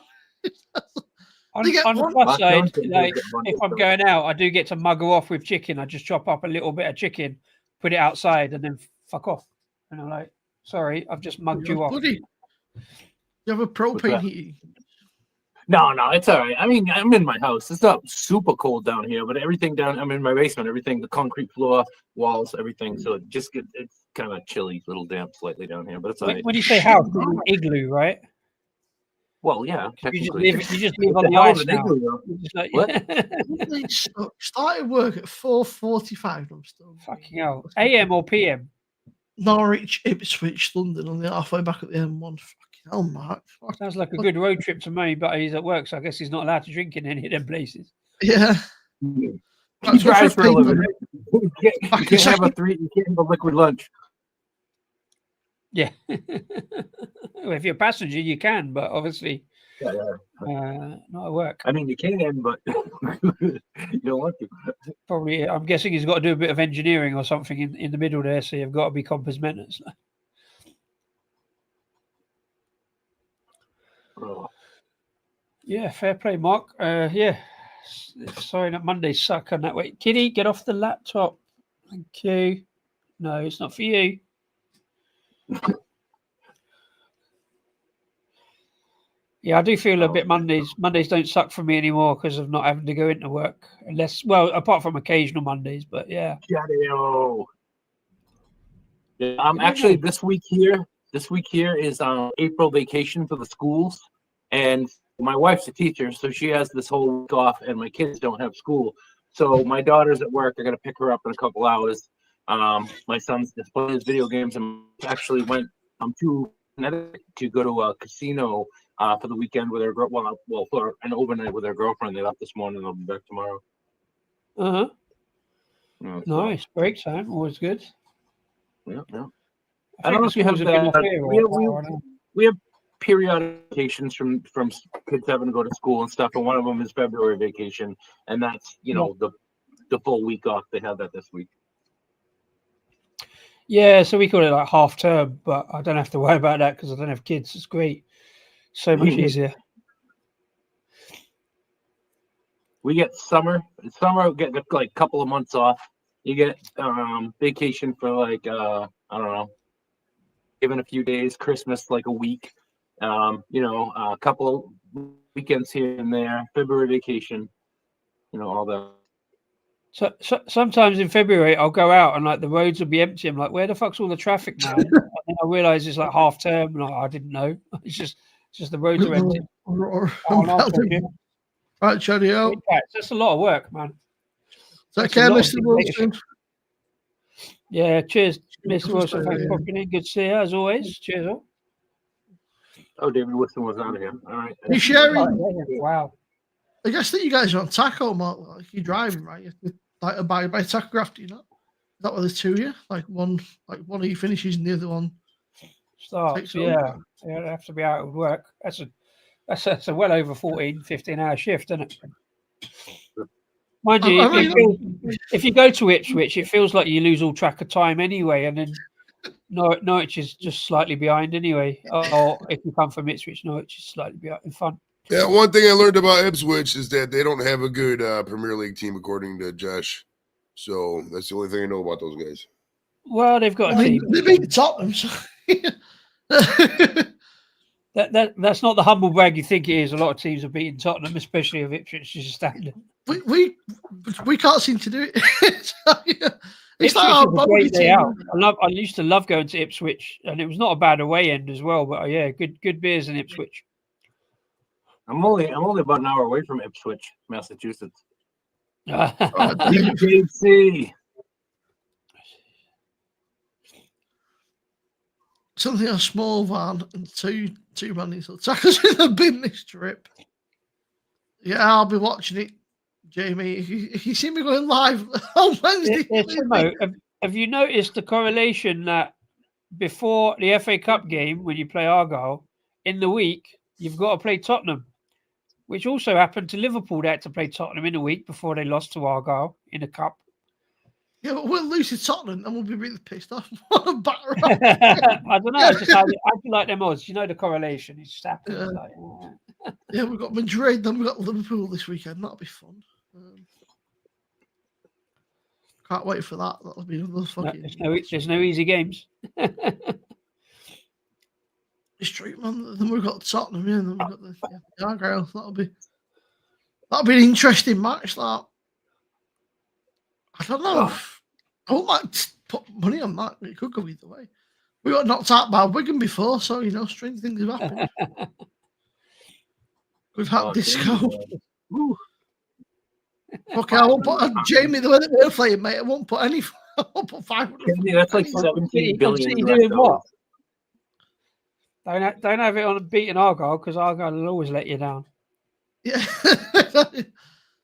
On They get the one- plus side, They like get one if I'm stuff. going out, I do get to muggle off with chicken. I just chop up a little bit of chicken, put it outside, and then fuck off. And I'm like, Sorry, I've just mugged you off. Buddy, you have a propane heating? No, it's all right. I mean, I'm in my house. It's not super cold down here, but everything I'm in my basement, everything, the concrete floor, walls, everything. So it's kind of chilly, little damp slightly down here, but it's all right. When you say house, you mean igloo, right? Well, yeah, technically. You just live What on the the hell ice is an now. igloo, though? You're just like, What? Started work at 4:45. I'm still fucking hell. AM or PM? Norwich, Ipswich, London, and then halfway back at the M1. Fucking hell, Mark. Sounds like a good road trip to me, but he's at work, so I guess he's not allowed to drink in any of them places. Yeah. He That's what drives for a people- living. You can't have a liquid lunch. Yeah. Well, if you're a passenger, you can, but obviously not at work. I mean, you can, but you don't want to. Probably, I'm guessing he's got to do a bit of engineering or something in the middle there, so you've got to be compos mentis. Oh. Yeah, fair play, Mark. Yeah, sorry that Mondays suck on that way. Kitty, get off the laptop. Thank you. No, it's not for you. Yeah, I do feel a bit Mondays. Mondays don't suck for me anymore because of not having to go into work. Unless, well, apart from occasional Mondays, but yeah. Yeah, I'm actually this week here. This week here is April vacation for the schools, and my wife's a teacher, so she has this whole week off, and my kids don't have school. So my daughter's at work. I got to pick her up in a couple hours. My son's just playing his video games, and actually went to Connecticut to go to a casino for the weekend with her well, for an overnight with her girlfriend. They left this morning. They'll be back tomorrow. Nice break time, always good. Yeah. I don't know if you have that. We have periodic vacations from kids having to go to school and stuff, and one of them is February vacation, and that's the full week off. They have that this week. Yeah, so we call it like half term, but I don't have to worry about that because I don't have kids. It's great, so much easier. We get summer. We get like a couple of months off. You get vacation for like I don't know, given a few days. Christmas like a week. A couple weekends here and there. February vacation. All that. So sometimes in February I'll go out and like the roads will be empty. I'm like, where the fuck's all the traffic now? And then I realise it's like half term, and I didn't know. It's just the roads are empty. Right, Johnny. That's a lot of work, man. Take care, Mr. Wilson. Yeah, cheers, Mr. Wilson. Thanks for popping in. Good to see you as always. Cheers all. Oh, David Wilson was out of here. All right. You sharing? Wow. I guess that you guys are on tacho, Mark. Like you're driving, right? You have to like buy tachograph, do you not? Is that what there's two of you? Like one of you finishes and the other one starts. Yeah, they have to be out of work. That's a well over 14, 15-hour shift, isn't it? Mind you, if you go to Ipswich, it feels like you lose all track of time anyway, and then Norwich is just slightly behind anyway. Or if you come from Ipswich, Norwich is slightly behind in fun. Yeah, one thing I learned about Ipswich is that they don't have a good Premier League team, according to Josh. So that's the only thing I know about those guys. Well, they've got a team. They beat Tottenham. So that's not the humble brag you think it is. A lot of teams have beaten Tottenham, especially of Ipswich's standard. We can't seem to do it. So, yeah. It's like a great day out. I used to love going to Ipswich, and it was not a bad away end as well. But yeah, good beers in Ipswich. I'm only about an hour away from Ipswich, Massachusetts. JC. Something a small van and two man will take us in the bin this trip. Yeah, I'll be watching it, Jamie. If you see me going live on Wednesday, have you noticed the correlation that before the FA Cup game, when you play Argyle, in the week you've got to play Tottenham, which also happened to Liverpool. They had to play Tottenham in a week before they lost to Argyle in a cup. Yeah, but we'll lose to Tottenham and we'll be really pissed off. What a batter! I don't know. It's just how you like them odds. You know the correlation. It's just happened. Yeah, we've got Madrid, then we've got Liverpool this weekend. That'll be fun. Can't wait for that. That'll be another fucking. There's no easy games. Street, man. Then we've got Tottenham, yeah, and then we've got the Argyle. That'll be an interesting match. That I don't know. I would like to put money on that. It could go either way. We got knocked out by Wigan before, so strange things have happened. We've had disco. Okay, I won't put Jamie the way that we're playing, mate. I won't put any. I won't put 500. That's like 17 billion. City doing what? Don't have it on beating Argyle because Argyle will always let you down. Yeah,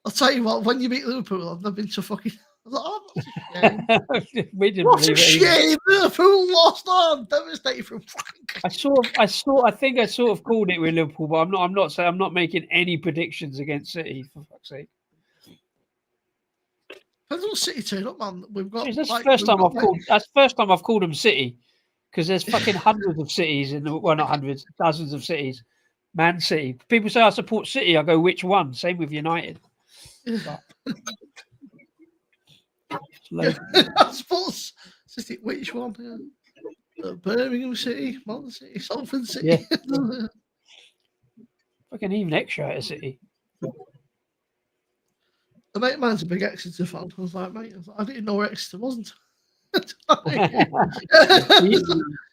I'll tell you what. When you beat Liverpool, I've never been so fucking. I was like, oh, that's a shame. We didn't What a believe it. shame! Liverpool lost. Oh, I'm devastated from. I think I sort of called it with Liverpool, but I'm not making any predictions against City for fuck's sake. Depends on City turn up, man. We've got. That's the first time I've called. That's the first time I've called them City, because there's fucking hundreds of cities in the not hundreds, dozens of cities. Man City. People say I support City. I go, which one? Same with United. I suppose. Which one? Birmingham City, Malta City, Salford City. Yeah. Fucking even extra at a City. The mate man's a big Exeter fan. I was like, mate, I didn't know where Exeter wasn't.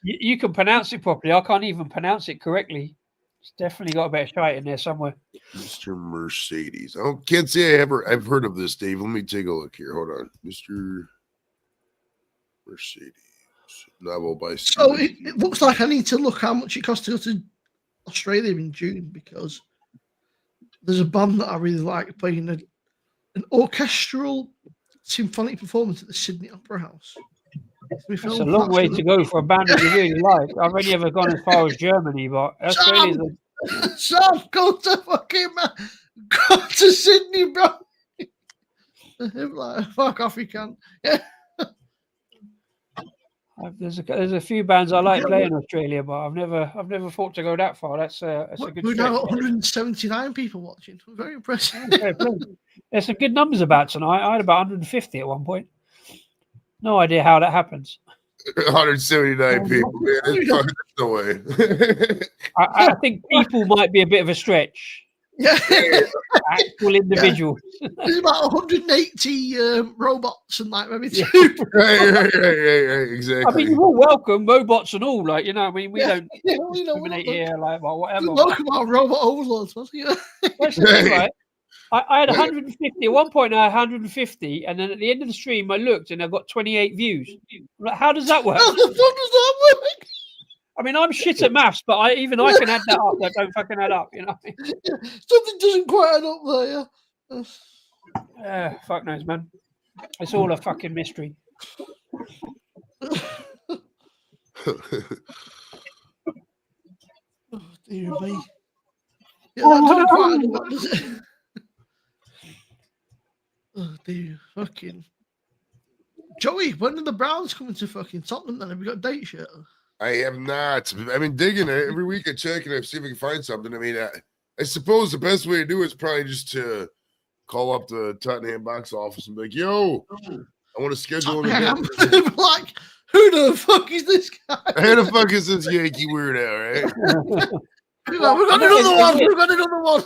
You can pronounce it properly. I can't even pronounce it correctly. It's definitely got a better shite in there somewhere. Mr. Mercedes. I can't say I've heard of this, Dave. Let me take a look here. Hold on. Mr. Mercedes. Novel by So it looks like I need to look how much it costs to go to Australia in June, because there's a band that I really like playing an orchestral symphonic performance at the Sydney Opera House. It's a long way to go for a band that you really like. I've only ever gone as far as Germany, but Australia's Sam, go to Sydney, bro. Like, fuck off, you can. Yeah. There's a few bands I like playing in Australia, but I've never thought to go that far. That's a good. We've now got 179 people watching. Very impressive. There's some good numbers about tonight. I had about 150 at one point. No idea how that happens. 179 people, man. There's no way. I think people might be a bit of a stretch. Yeah. Actual individuals. Yeah. There's about 180 robots and like maybe two. Right, exactly. I mean, you're all welcome, robots and all. Like, I mean, we don't we discriminate here, like, well, whatever. You're welcome, our robot overlords. That's the thing, right? I had 150 at one point. I had 150, and then at the end of the stream, I looked and I got 28 views. Like, how does that work? How the fuck does that work? I mean, I'm shit at maths, but I can add that up. That don't fucking add up, Something doesn't quite add up there. Yeah, fuck knows, man. It's all a fucking mystery. Oh, dear me. Yeah, that doesn't quite add up, does it? Oh dear, fucking Joey, when are the Browns coming to fucking Tottenham then? Have we got dates yet? I have not. I've been digging it every week. I check and I see if I can find something. I mean, I suppose the best way to do it is probably just to call up the Tottenham box office and be like, "Yo, I want to schedule an event." Like, who the fuck is this guy? Who the fuck is this Yankee weirdo, right? We've got another one. We've got another one.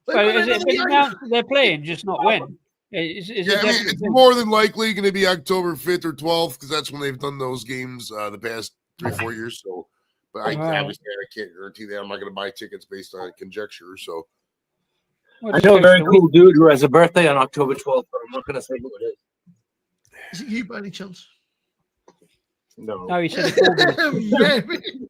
So is it been announced that they're playing, just not when? Is I mean, it's more than likely going to be October 5th or 12th because that's when they've done those games the past 3-4 years. So, but obviously I can't guarantee that. I'm not going to buy tickets based on conjecture. So, I know a very cool dude who has a birthday on October 12th, but I'm not going to say who it is. Is it you by any chance? No. No, he said it.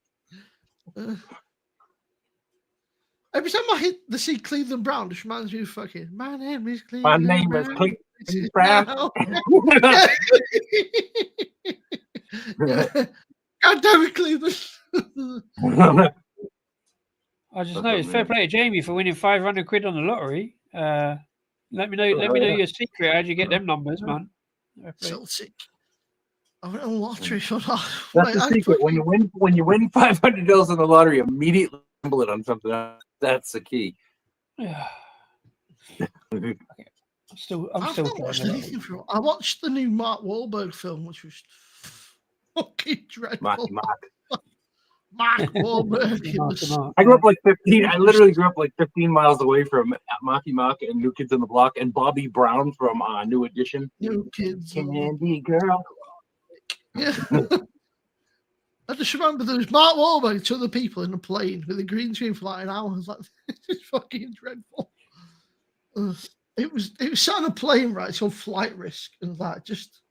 Every time I hit the C Cleveland Brown, it reminds me of fucking my name is Cleveland. My name is Cleveland Brown. God damn it, Cleveland. I just noticed fair play to Jamie for winning 500 quid on the lottery. Let me know your secret. How'd you get them numbers, man? Celtic. I went on lottery for that. That's the secret. When you win $500 on the lottery, immediately gamble it on something else. That's the key. Yeah. I'm still watched anything from. I watched the new Mark Wahlberg film, which was fucking dreadful. Mark Wahlberg. It was- Mark. I grew up like 15. I literally grew up like 15 miles away from Marky Mark and New Kids on the Block and Bobby Brown from New Edition. New Kids. Candy Girl. Yeah. I just remember there was Mark Wahlberg and two other people in a plane with a green screen for like an hour. I was like, this is fucking dreadful. It was set on a plane, right? It's on Flight Risk. And like, just,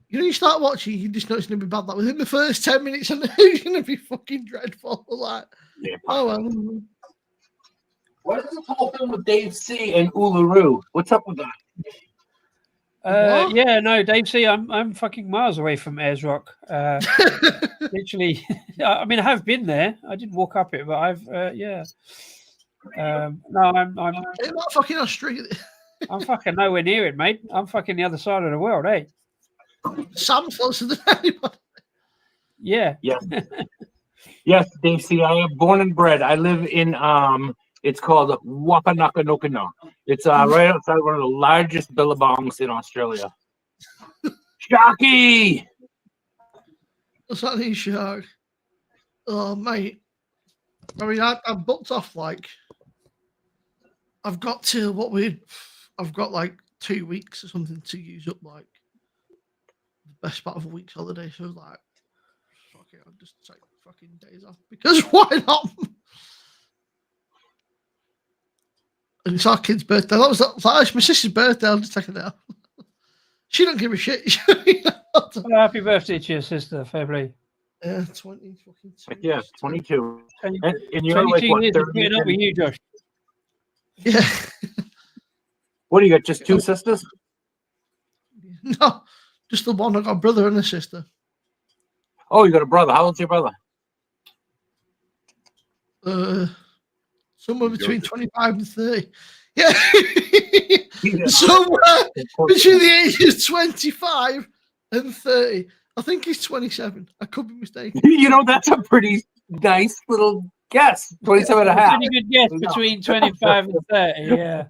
you start watching, you just know it's going to be bad. Like within the first 10 minutes, and it's going to be fucking dreadful. Like, Yeah. oh well. What is this whole film with Dave C. and Uluru? What's up with that? What? Yeah, no, Dave C. I'm fucking miles away from Ayers Rock. Literally, I mean, I have been there. I didn't walk up it, but I've yeah. No, I'm It's not fucking Australia. I'm fucking nowhere near it, mate. I'm fucking the other side of the world, eh? Sam's closer than anybody. Yeah. Yes. Yes, Dave C. I am born and bred. I live in it's called Wapanakanokono. It's right outside one of the largest billabongs in Australia. Sharky! What's that new shark? Oh, mate. I mean, I've booked off like, I've got to I've got like 2 weeks or something to use up like the best part of a week's holiday. So like, fuck it, I'll just take fucking days off because why not? And it's our kid's birthday. That was it's my sister's birthday. I'll just take it out. She don't give a shit. Well, happy birthday to your sister, fair play. Yeah, 20 fucking. Like, yeah, 22. 20, And you're 22 like, what, years of 30? putting up with you, Josh. Yeah. What do you got? Just two sisters? No, just the one. I got a brother and a sister. Oh, you got a brother. How old's your brother? Somewhere between 25 and 30. Yeah. Somewhere between the ages of 25 and 30. I think he's 27. I could be mistaken. You know, that's a pretty nice little guess. 27 and a half. Pretty good guess between 25 and 30, yeah.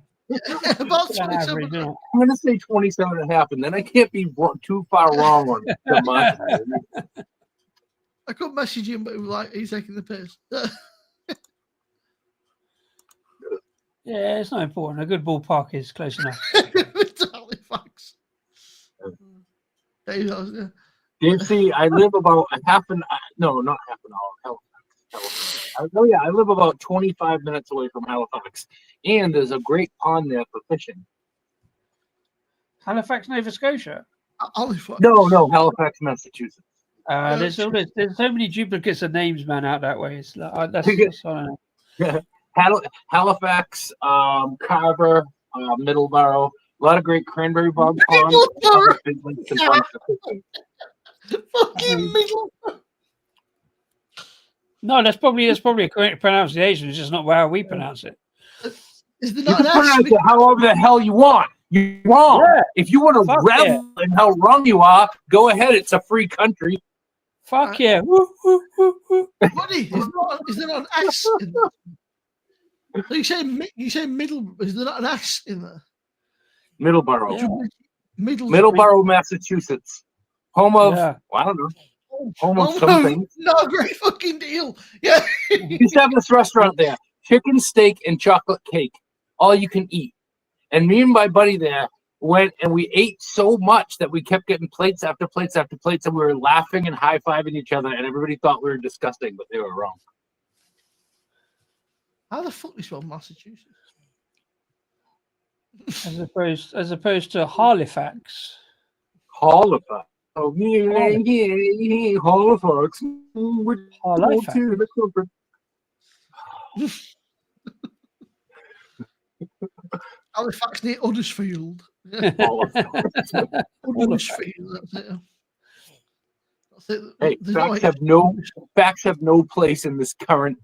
About It's an 27. average, isn't it? I'm going to say 27 and a half, and then I can't be too far wrong on the month. I could message him, but he was like, he's taking the piss. Yeah, it's not important. A good ballpark is close enough. It's Halifax. There you go, yeah. You see, I live about not half an hour. Halifax. Oh yeah, I live about 25 minutes away from Halifax, and there's a great pond there for fishing. Halifax, Nova Scotia. Halifax. No, Halifax, Massachusetts. There's so many duplicates of names, man, out that way. It's like, that's I don't know. Halifax, Carver, Middleborough, a lot of great cranberry bog ponds. Middleborough. Fucking middle. No, that's probably a correct pronunciation. It's just not how we pronounce it. Is there You not can an pronounce S? it however the hell you want. You're wrong. Yeah. If you want to Fuck revel in how wrong you are, go ahead. It's a free country. Fuck yeah. Woo, woo, woo, woo. Buddy, is there not an S in there? So you say middle, is there not an S in there? Middleborough. Yeah. Middleborough, Massachusetts. Home of, Yeah. I don't know, home of Oh, something. no, great fucking deal. Yeah. You used to have this restaurant there, chicken, steak, and chocolate cake, all you can eat. And me and my buddy there went and we ate so much that we kept getting plates after plates after plates, and we were laughing and high-fiving each other, and everybody thought we were disgusting, but they were wrong. How the fuck is from Massachusetts? As opposed to Halifax. Halifax. Oh, yeah, Halifax. Halifax. Halifax near Huddersfield. Halifax. Huddersfield, that's it. That's it. Hey, There's facts have no place in this current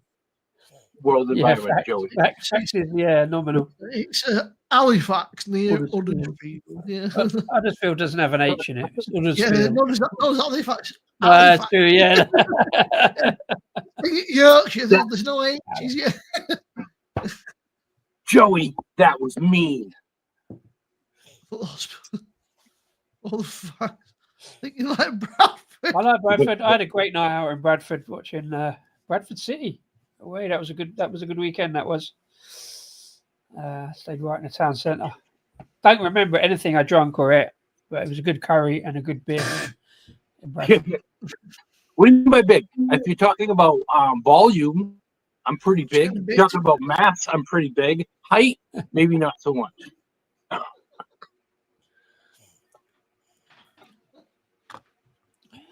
world environment, facts, Joey. Facts is, nominal. It's Halifax near Huddersfield. Huddersfield. Yeah. Huddersfield doesn't have an H in it. It's Yeah, Huddersfield. no, Halifax. That's true, yeah. Yorkshire, there's no H's. Yeah. Joey, that was mean. All the fuck. Thinking like bruv. I like Bradford. I had a great night out in Bradford watching Bradford City away. That was a good weekend. That was. Stayed right in the town centre. Don't remember anything I drank or ate, but it was a good curry and a good beer. In Bradford. What do you mean by big? If you're talking about volume, I'm pretty big. If you're talking about mass, I'm pretty big. Height, maybe not so much.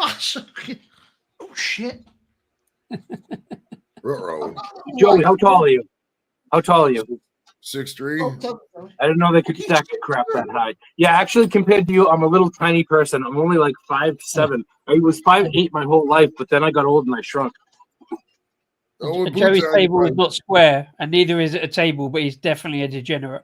Oh shit! Ruh-roh. Joey, how tall are you? How tall are you? 6'3". I didn't know they could stack a crap that high. Yeah, actually, compared to you, I'm a little tiny person. I'm only like 5'7". I was 5'8" my whole life, but then I got old and I shrunk. Oh, with Joey's boots on, table is you not square, and neither is it a table, but he's definitely a degenerate.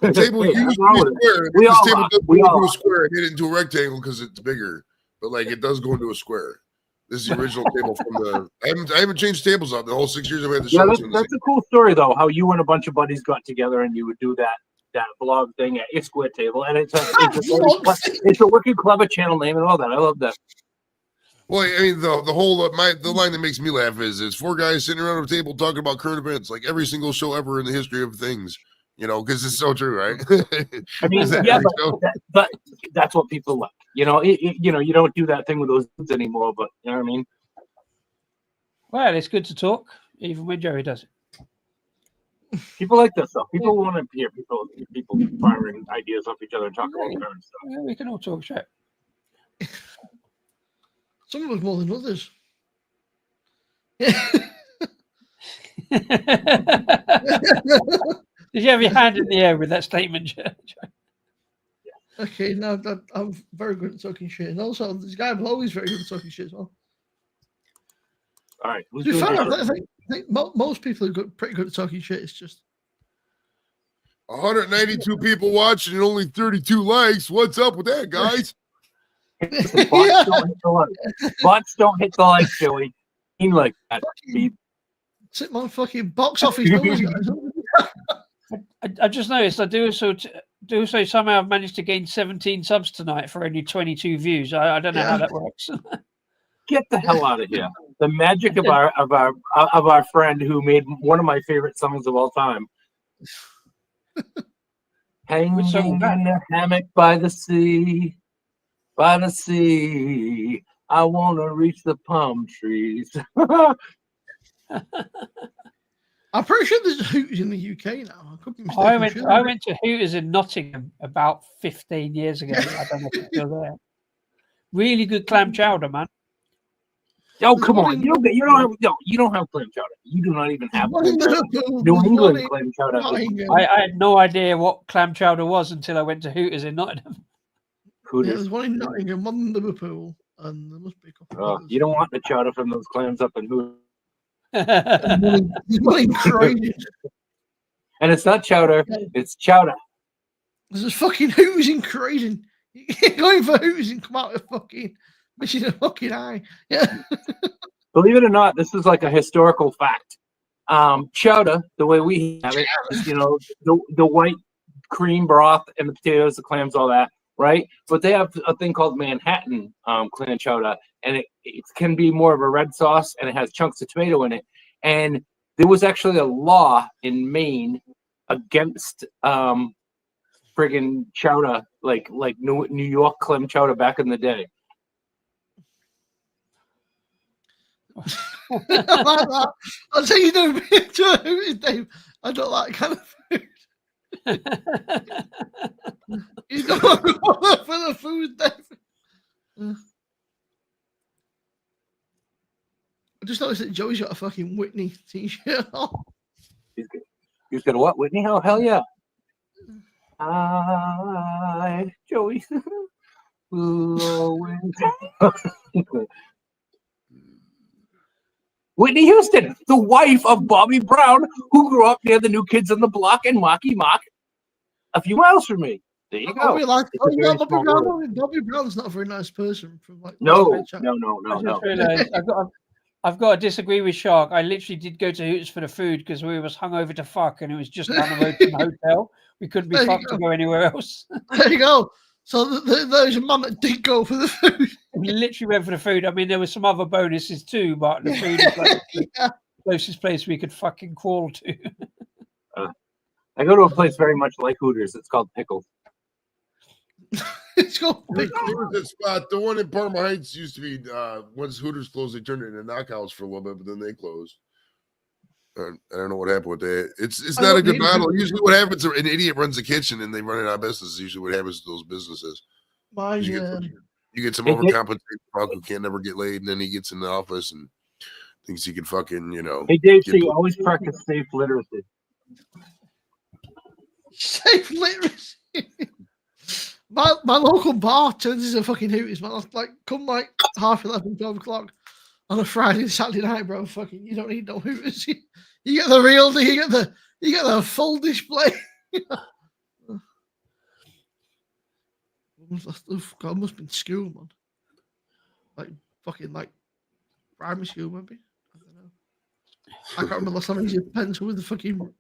the table Hey, used what's to wrong be with it? square. We This all table are. does We go all into are. a square and hit it into a rectangle because it's bigger. But like it does go into a square. This is the original table from the. I haven't changed tables out the whole 6 years I've had the show. Yeah, It's been the that's a cool story though. How you and a bunch of buddies got together and you would do that blog thing at your square table, and it's a wicked clever channel name and all that. I love that. Well, I mean, the line that makes me laugh is 4 guys sitting around a table talking about current events, like every single show ever in the history of things. You know, because it's so true, right? I mean, yeah, but that's what people like. You know, you don't do that thing with those dudes anymore. But you know what I mean? Well, it's good to talk, even when Joey does it. People like that stuff. People want to hear people firing ideas off each other and talk about current stuff. Yeah, we can all talk shit. Some of us more than others. Did you have your hand in the air with that statement, Joey? Okay, now that I'm very good at talking shit, and also this guy Blow is very good at talking shit as well. All right, To be fair, I think most people are pretty good at talking shit. It's just 192 people watching and only 32 likes. What's up with that, guys? Bots don't hit the like, Joey. Mean like that. sit my fucking box office numbers, guys. I just noticed I do so somehow I've managed to gain 17 subs tonight for only 22 views. I don't know how that works. Get the hell out of here! The magic of our friend who made one of my favorite songs of all time. Hanging in a hammock by the sea, I want to reach the palm trees. I'm pretty sure there's Hooters in the UK now. I could be mistaken. I went to Hooters in Nottingham about 15 years ago. I don't know if it's still there. Really good clam chowder, man. Oh, come on! You don't have clam chowder. You do not even have clam chowder. New England clam chowder. I had no idea what clam chowder was until I went to Hooters in Nottingham. Yeah, there's one in Nottingham, one in Liverpool, and there must be a couple. Oh, you don't want the chowder from those clams up in Hooters. There's one in Croydon. And it's not chowder; it's chowder. There's fucking Hooters in Croydon. You're going for Hooters and come out with fucking missing a fucking eye. Yeah. Believe it or not, this is like a historical fact. Chowder, the way we have it, is, the white cream broth and the potatoes, the clams, all that, right? But they have a thing called Manhattan clam chowder, and it can be more of a red sauce, and it has chunks of tomato in it. And there was actually a law in Maine against friggin' chowder, like New York clam chowder back in the day. I like that. I'll tell you no picture Hooters, Dave. I don't like kind of food. You don't want to go for the food, Dave. I just noticed that Joey's got a fucking Whitney t-shirt on. He's got a what, Whitney? Oh, hell yeah. Joey. Whitney Houston, the wife of Bobby Brown, who grew up near the New Kids on the Block and Mocky Mock a few miles from me. There you go. Bobby Brown's not a very nice person. From like No. I've got to disagree with Shark. I literally did go to Hooters for the food because we was hungover to fuck, and it was just down the road from the hotel. We couldn't be fucked to go anywhere else. There you go. So there's a man that did go for the food. We literally went for the food. I mean, there were some other bonuses too, but the food is like the closest place we could fucking crawl to. I go to a place very much like Hooters. It's called Pickles. It's called There was that spot. The one in Parma Heights used to be. Once Hooters closed, they turned it into Knockouts for a little bit, but then they closed. I don't know what happened with that. It's not a good model. Usually, what happens? An idiot runs the kitchen and they run it out of business. Is usually what happens to those businesses. You get some overcompensated fuck who can't never get laid, and then he gets in the office and thinks he can fucking, Hey Dave, so you always practice safe literacy. Safe literacy. My local bar turns into a fucking Hooters, man. Like, come like 11:30, 12 o'clock on a Friday and Saturday night, bro. Fucking, you don't need no Hooters. You get the real deal. You get the full display. God, must have been school, man. Like fucking like primary school, maybe. I don't know. I can't remember last time I used a pencil with the fucking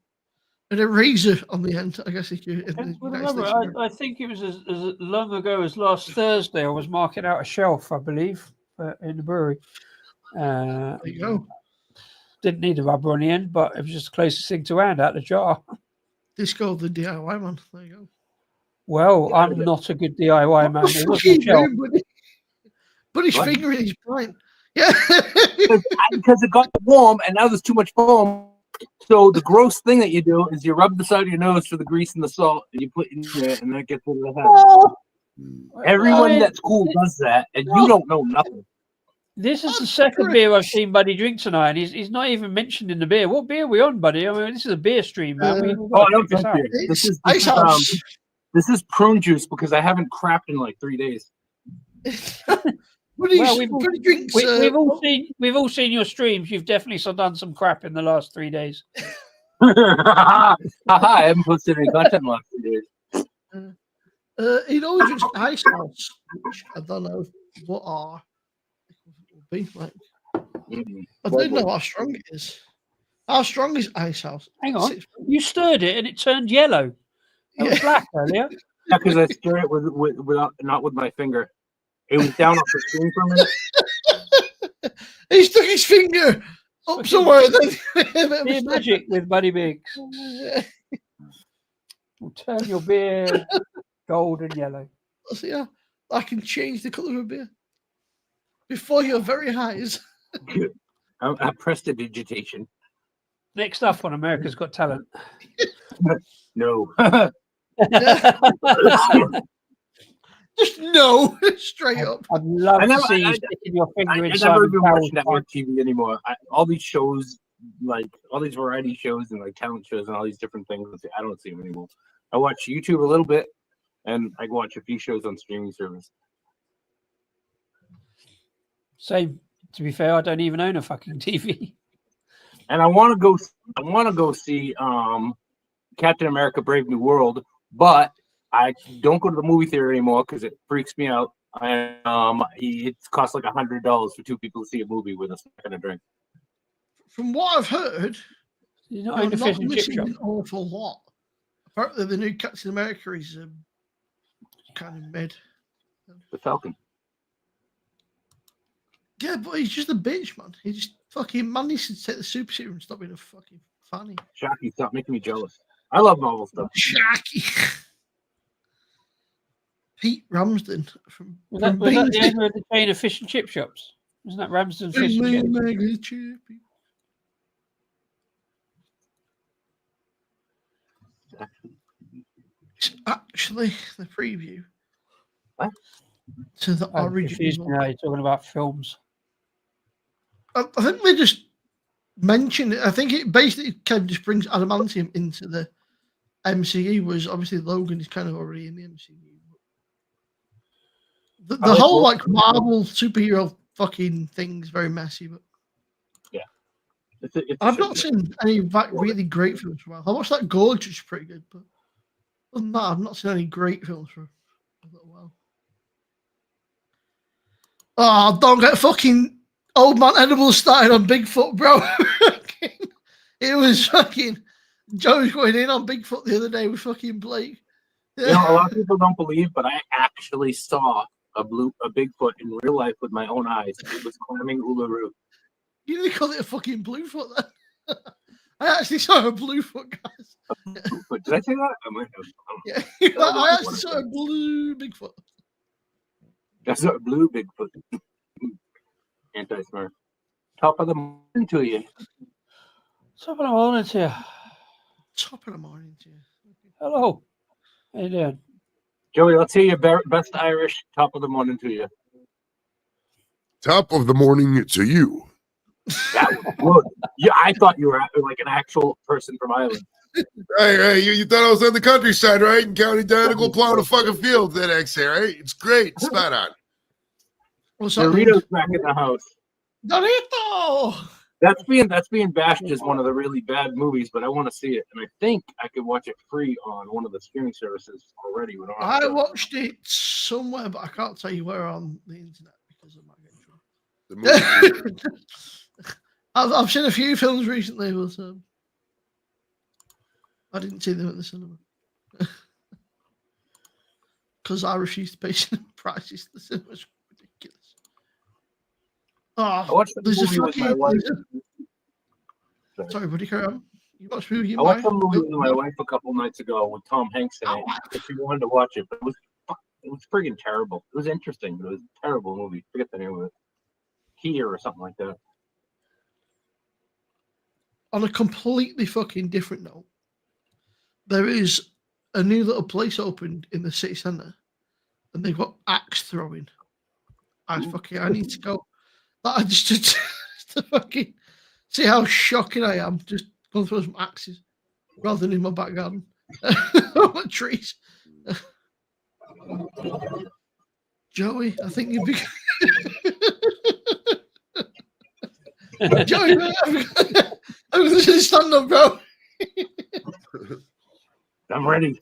and a razor on the end. I guess if you. I think it was as long ago as last Thursday. I was marking out a shelf, I believe, in the brewery. There you go. Didn't need a rubber on the end, but it was just the closest thing to hand out the jar. Disco the DIY man. There you go. Well, I'm not a good DIY man. It wasn't a shelf. Put his finger in his pint. Yeah. Because it got warm and now there's too much foam. So the gross thing that you do is you rub the side of your nose for the grease and the salt, and you put it in there, and that gets rid of the head. Everyone that's cool does that, and you don't know nothing. This is the second beer I've seen Buddy drink tonight, and he's not even mentioned in the beer. What beer are we on, Buddy? I mean, this is a beer stream, man. I don't drink beer. This is prune juice because I haven't crapped in like 3 days. Well, we've all seen your streams. You've definitely done some crap in the last 3 days. I haven't posted any content in the last 3 days. He always drinks ice house, which I don't know what are. Be like. I don't know how strong it is. How strong is ice house? Hang on, you stirred it and it turned yellow. It was black earlier. Yeah, because I stirred it without not with my finger. It was down off the screen for a minute. He stuck his finger up somewhere. Beer magic with Buddy Biggs. Will turn your beer golden yellow. So, yeah, I can change the colour of a beer before your very eyes. I prestidigitation. Next up on America's Got Talent. No. Just no, straight up. I'd love to see you sticking your finger inside. I never even watch network TV anymore. All these shows, like all these variety shows and like talent shows and all these different things, I don't see them anymore. I watch YouTube a little bit, and I watch a few shows on streaming service. Same. To be fair, I don't even own a fucking TV. And I want to go see Captain America: Brave New World, but I don't go to the movie theater anymore because it freaks me out. And it costs like $100 for two people to see a movie with a snack and a drink. From what I've heard, you're not missing an awful lot. Apparently, the new Captain America is kind of mid. The Falcon. Yeah, but he's just a bitch, man. He just fucking man needs to take the super serum and stop being a fucking fanny. Shaki, stop making me jealous. I love Marvel stuff. Shaki. Pete Ramsden from was that the owner of the chain of fish and chip shops? Wasn't that Ramsden Fish and Chip? It's actually the preview. What? To the original. Now you're talking about films. I think they just mentioned it. I think it basically kind of just brings adamantium into the MCU, whereas obviously Logan is kind of already in the MCU. The whole like Marvel superhero fucking thing's very messy, but yeah, I've not seen any really great films for a while. I watched that Gorge, which is pretty good, but other than that, I've not seen any great films for a little while. Oh, don't get fucking Old Man Edibles started on Bigfoot, bro. It was fucking Joe was going in on Bigfoot the other day with fucking Blake. You know, a lot of people don't believe, but I actually saw a Bigfoot in real life with my own eyes. It was climbing Uluru. You didn't call it a fucking Bluefoot then. I actually saw a Bluefoot, guys. But did I say that? I might have. Yeah, don't know I what actually it saw a blue Bigfoot. That's a blue Bigfoot. Anti-smart. Top of the morning to you. Top of the morning to you. Top of the morning to you. Hello. How you doing? Joey, let's hear your best Irish top of the morning to you. Top of the morning to you. That was good. Yeah, I thought you were like an actual person from Ireland. Hey, you thought I was on the countryside, right? In County Donegal, plowing a fucking field that XA, right? It's great. Spot on. What's up, Doritos back in the house. Dorito! That's being bashed as one of the really bad movies, but I want to see it, and I think I could watch it free on one of the streaming services already. We don't have I to- watched it somewhere, but I can't tell you where on the internet because I might The get in movie. trouble. I've seen a few films recently, but I didn't see them at the cinema because I refused to pay cinema prices. The cinema's ridiculous. I Oh, watched the there's a movie with my fucking. wife. Sorry, buddy, carry on. You watched the movie? I watched the movie with my wife a couple nights ago with Tom Hanks in it. If you wanted to watch it, but it was friggin' terrible. It was interesting, but it was a terrible movie. Forget the name of it. Here or something like that. On a completely fucking different note, there is a new little place opened in the city centre, and they've got axe throwing. I need to go. I just to fucking see how shocking I am. Just go throw some axes rather than in my back garden. Trees. Joey, I think you'd be. Joey, I'm going to stand up, bro. I'm ready.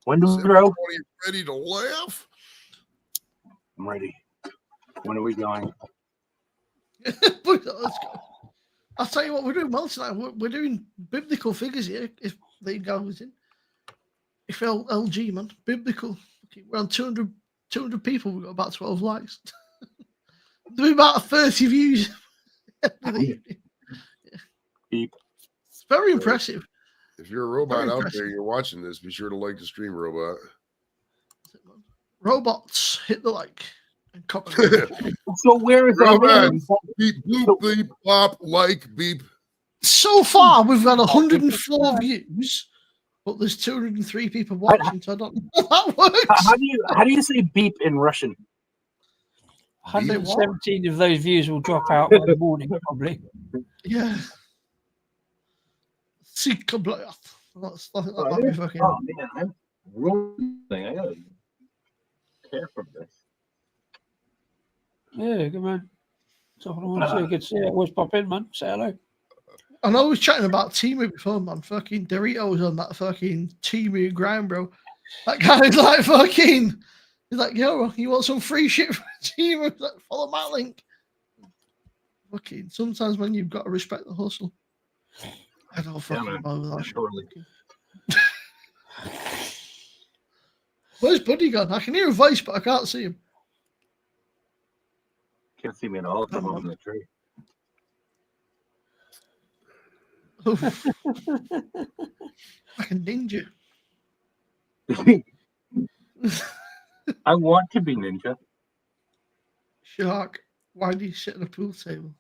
When do we Said, throw? "Are you ready to laugh?" I'm ready. When are we going? Let's go. I'll tell you what we're doing well tonight. We're doing biblical figures here. If the guy was in, if LG man, biblical. Okay, we're on 200 people. We've got about 12 likes. Doing about 30 views. Beep. It's very impressive. If you're a robot Very out impressive. there, you're watching this, be sure to like the stream, robot. Robots, hit the like and comment. So where is that? Robots, beep, bloop, beep, plop, like, beep. So far, we've got 104 views, but there's 203 people watching, so I don't know how that works. How do you say beep in Russian? 117 of those views will drop out by the morning, probably. Yeah. That'll be fucking. Oh man, I'm rolling. I gotta care from this. Yeah, good man. Top of the morning to you. Good to see you. Always pop in, man. Say hello. I know we was chatting about Timu before, man. Fucking Doritos on that fucking Timu grind, bro. That guy's like fucking. He's like, yo, you want some free shit from Timu? He's like, follow my link. Fucking. Sometimes when you've got to respect the hustle. I don't fucking bother with that shit. Totally. Where's Buddy gone? I can hear a voice, but I can't see him. Can't see me at all. I'm on the tree. Like a ninja. I want to be ninja. Shark, why do you sit at a pool table?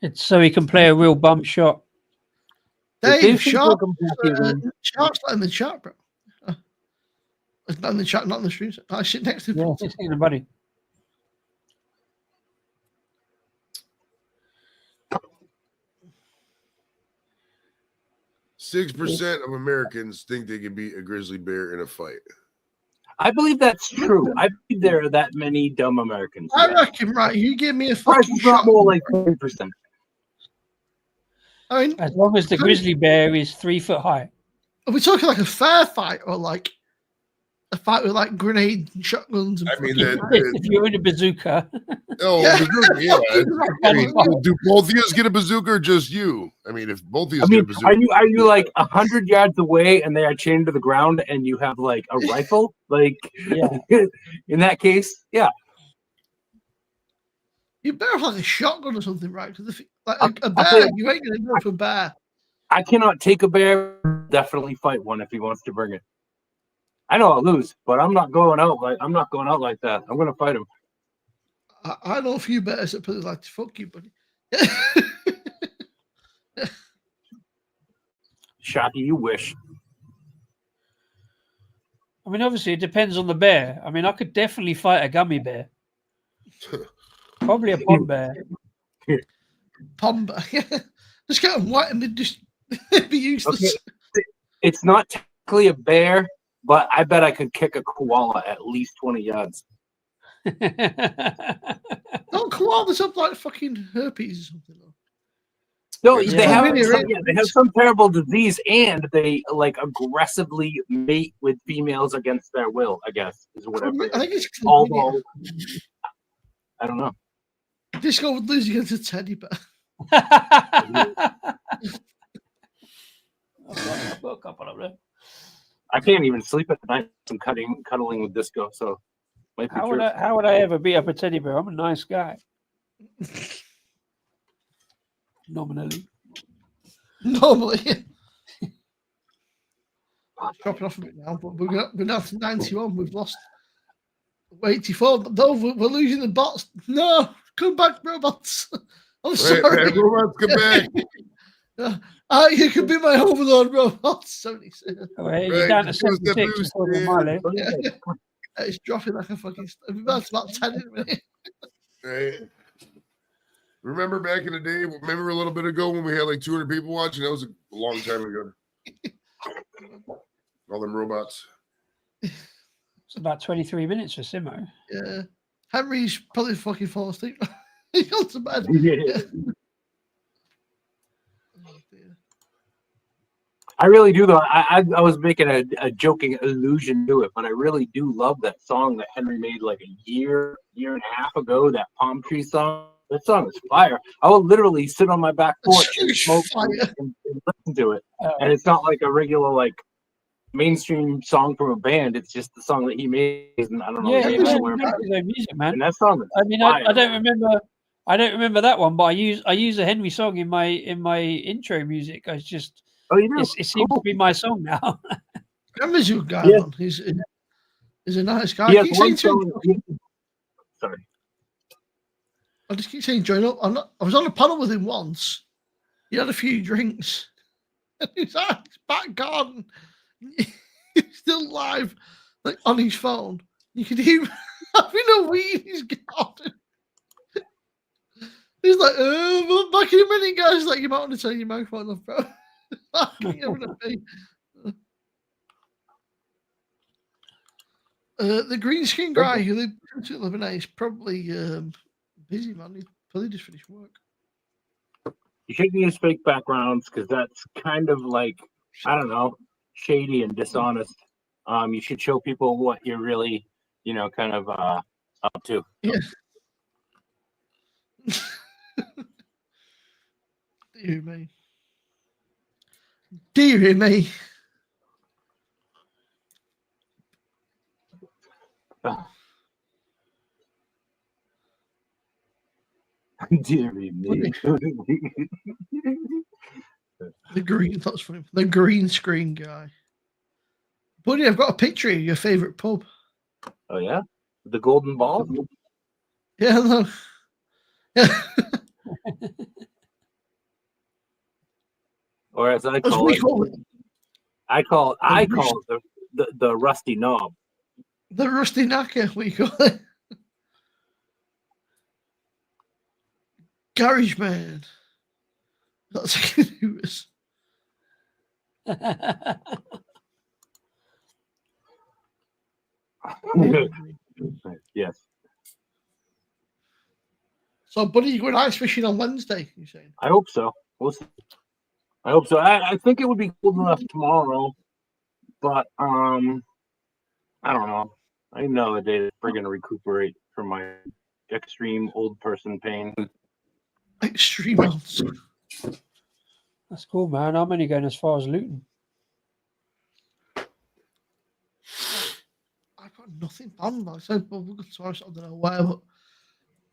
It's so he can play a real bum shot. Dave, Shark, Shark's not in the chat, bro. It's not in the chat, not in the stream. I sit next to Yeah, he's seen a buddy. Six 6% of Americans think they can beat a grizzly bear in a fight. I believe that's true. I believe there are that many dumb Americans. I reckon, right? You give me a Price fucking is not shot. more like 20%. I mean, As long as the grizzly bear is 3 foot high. are we talking like a fair fight or like a fight with like grenades and shotguns. And I mean, If you're in a bazooka. oh, Yeah. bazooka, yeah. I mean, do both of you get a bazooka or just you? I mean, if both of you I get a mean, bazooka, are you like 100 yards away and they are chained to the ground and you have like a rifle? Like, Yeah. in that case, yeah. You better have like a shotgun or something, right? Because if like I'll a tell bear, you- you ain't gonna go for a bear. I cannot take a bear. Definitely fight one if he wants to bring it. I know I'll lose, but I'm not going out like that. I'm gonna fight him. I know a few bears that probably like to fuck you, buddy. Shocky, you wish. I mean, obviously, it depends on the bear. I mean, I could definitely fight a gummy bear. Probably a pond bear. Pom bear. Just get them wet and they just be useless. Okay. It's not technically a bear, but I bet I could kick a koala at least 20 yards. Don't koalas have like fucking herpes or something. Though. No, Yeah. they have Really, some, they have some terrible disease, and they like aggressively mate with females against their will. I guess is whatever. I think it's Although I don't know. Disco would lose against a teddy bear. I've got a couple of them. I can't even sleep at night. I'm cuddling with Disco, so might be How true. would I ever beat up a teddy bear? I'm a nice guy. Nominally. Normally. Dropping off a bit now, but we're now to 91. We've lost 84. But though we're losing the bots. No, come back, robots. I'm sorry. Hey, robots, come back. You can be my overlord, robots. 76. Oh, hey, Right, you're down to just use the 76 boost, according to man. Miley. It's dropping like a fucking. That's about 10 in a minute. Right. Remember back in the day? Remember a little bit ago when we had like 200 people watching? That was a long time ago. All them robots. It's about 23 minutes for Simo. Yeah. Henry's probably fucking fall asleep. He's gone to bed. Yeah. Oh, dear. I really do, though. I was making a joking allusion to it, but I really do love that song that Henry made like a year and a half ago. That palm tree song. That song is fire. I will literally sit on my back porch and Huge smoke fire. and listen to it. And it's not like a regular like mainstream song from a band. It's just the song that he made. And I don't know. Yeah, he he made makes somewhere about it. his own music, man. And that song is I mean, fire. I don't remember. I don't remember that one, but I use a Henry song in my intro music. I just Oh, you know, it seems to be my song now. Henry's a good guy, Yeah. man. He's a nice guy. he I has keep one saying to him, song. Sorry. I just keep saying, join up. I was on a panel with him once. He had a few drinks. And he's like, his back garden. He's still live, like on his phone. You can hear him having a wee in his garden. He's like, well, back in a minute, guys. Like, you might want to turn your microphone off, bro. Having a pee. The green screen guy who lives in Lebanon is probably busy, man. He's probably just finished work. You shouldn't use fake backgrounds because that's kind of like, I don't know, shady and dishonest. You should show people what you're really, kind of up to. Yeah. Dear me. Dear me. Dear me. The green, that's funny. The green screen guy. Buddy, I've got a picture of your favorite pub. Oh yeah, the golden ball. Yeah, no. Yeah. Or as I That's call what we it, call it. I call it the rusty knob. The rusty knacker, we call it. Garage man. That's who it is. Yes. So, buddy, you're going ice fishing on Wednesday, you're saying? I hope so. We'll see. I hope so. I think it would be cold enough tomorrow, but I don't know. I need another day to friggin' recuperate from my extreme old person pain. Extreme amounts. That's cool, man. I'm only going as far as Luton. I've got nothing planned. Like I said, well, we'll go to I don't know where, but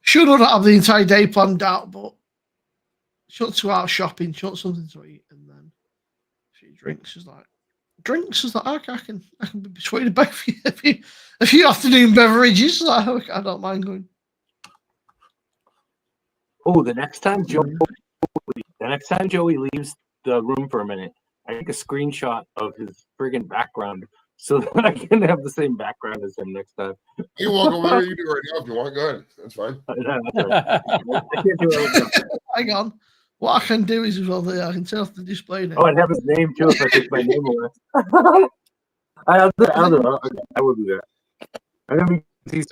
should not have the entire day planned out, but short 2 hours shopping, short something to eat, and then a few drinks. Is like okay, I can be persuaded by a few afternoon beverages. Like, okay, I don't mind going. Oh, the next time Joey leaves the room for a minute, I take a screenshot of his friggin' background so that I can have the same background as him next time. You walk over there, you do it right now if you want. Go ahead. That's fine. I can't do it. Hang on. What I can do is as well, I can turn off the display now. Oh, I'd have his name too if I take my name away. I'll do that. I will do that. I'm gonna be.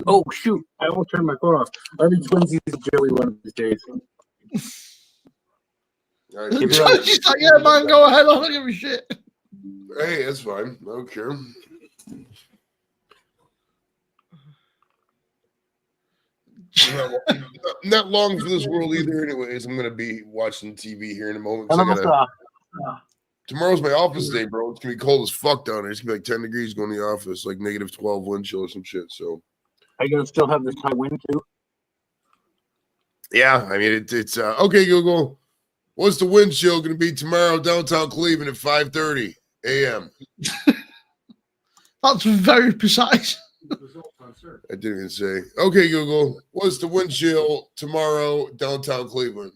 Oh shoot! I almost turned my phone off. I'll be twinsies with Joey one of these days. All right, She's like, yeah, man, go ahead. I don't give a shit. hey, that's fine. I don't care. I'm not long for this world either. Anyways, I'm gonna be watching TV here in a moment. Tomorrow's my office day, bro. It's gonna be cold as fuck down there. It's gonna be like 10 degrees going to the office, like -12 wind chill or some shit. So, are you gonna still have this high wind too? yeah, I mean it's okay. Google, what's the wind chill gonna be tomorrow downtown Cleveland at 5:30 a.m. That's very precise. I didn't even say. Okay, Google, what's the wind chill tomorrow downtown Cleveland?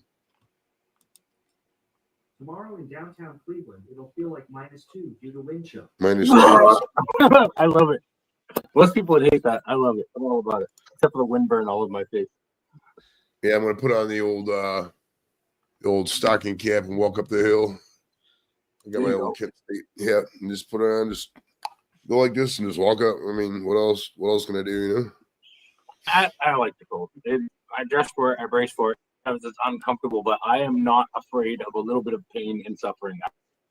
Tomorrow in downtown Cleveland, it'll feel like -2 due to wind chill. -2. I love it. Most people would hate that. I love it. I'm all about it. Except for the wind burn all over my face. Yeah, I'm gonna put on the old stocking cap and walk up the hill. I got my old Kent State. Yeah, and just put it on, just go like this and just walk up. I mean, what else? What else can I do? You know? I like the cold. I dress for it. I brace for it. Because it's uncomfortable, but I am not afraid of a little bit of pain and suffering. I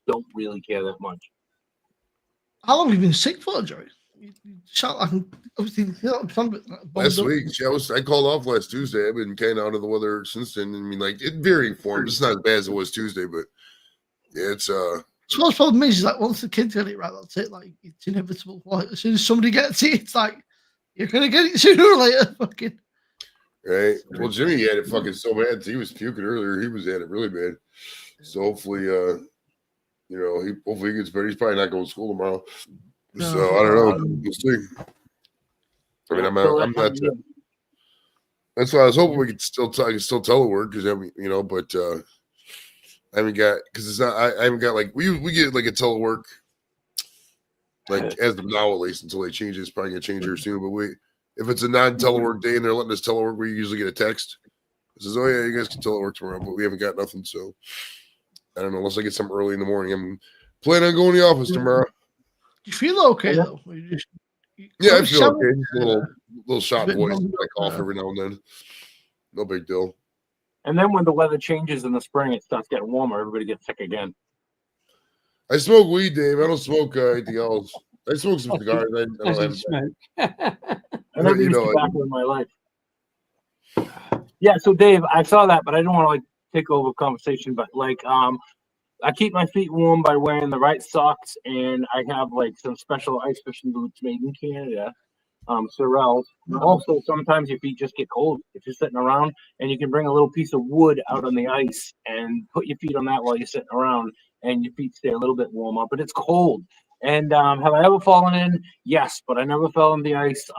don't really care that much. How long have you been sick for, Joey? You sound like everything. Last week, I called off last Tuesday. I've been kind of out of the weather since then. I mean, like, it varying forms. It's not as bad as it was Tuesday, but yeah, it's So the problem is like once the kids get it right, that's it. Like it's inevitable. Like as soon as somebody gets it, it's like you're gonna get it sooner or later. Fucking right. Well, Jimmy had it fucking so bad. He was puking earlier. He was at it really bad. So hopefully, hopefully he gets better. He's probably not going to school tomorrow. So I don't know. We'll see. I mean, I'm not. That's why I was hoping we could still telework because but I haven't got because I haven't got like we get like a telework like as of now at least until they change it. It's probably gonna change here soon. But if it's a non-telework day and they're letting us telework, we usually get a text. It says, "Oh yeah, you guys can telework tomorrow," but we haven't got nothing. So I don't know unless I get something early in the morning. I'm planning on going to the office tomorrow. you feel okay though? Yeah, I feel okay. A little shot voice, like off every now and then. No big deal. And then when the weather changes in the spring, it starts getting warmer. Everybody gets sick again. I smoke weed, Dave. I don't smoke anything else. I smoke some cigars. I don't have smoke. I never used tobacco in my life. Yeah, so Dave, I saw that, but I don't want to like take over conversation. But like, I keep my feet warm by wearing the right socks, and I have like some special ice fishing boots made in Canada, Sorel. Also, sometimes your feet just get cold if you're sitting around, and you can bring a little piece of wood out on the ice and put your feet on that while you're sitting around, and your feet stay a little bit warmer. But it's cold. And have I ever fallen in? Yes, but I never fell in the ice.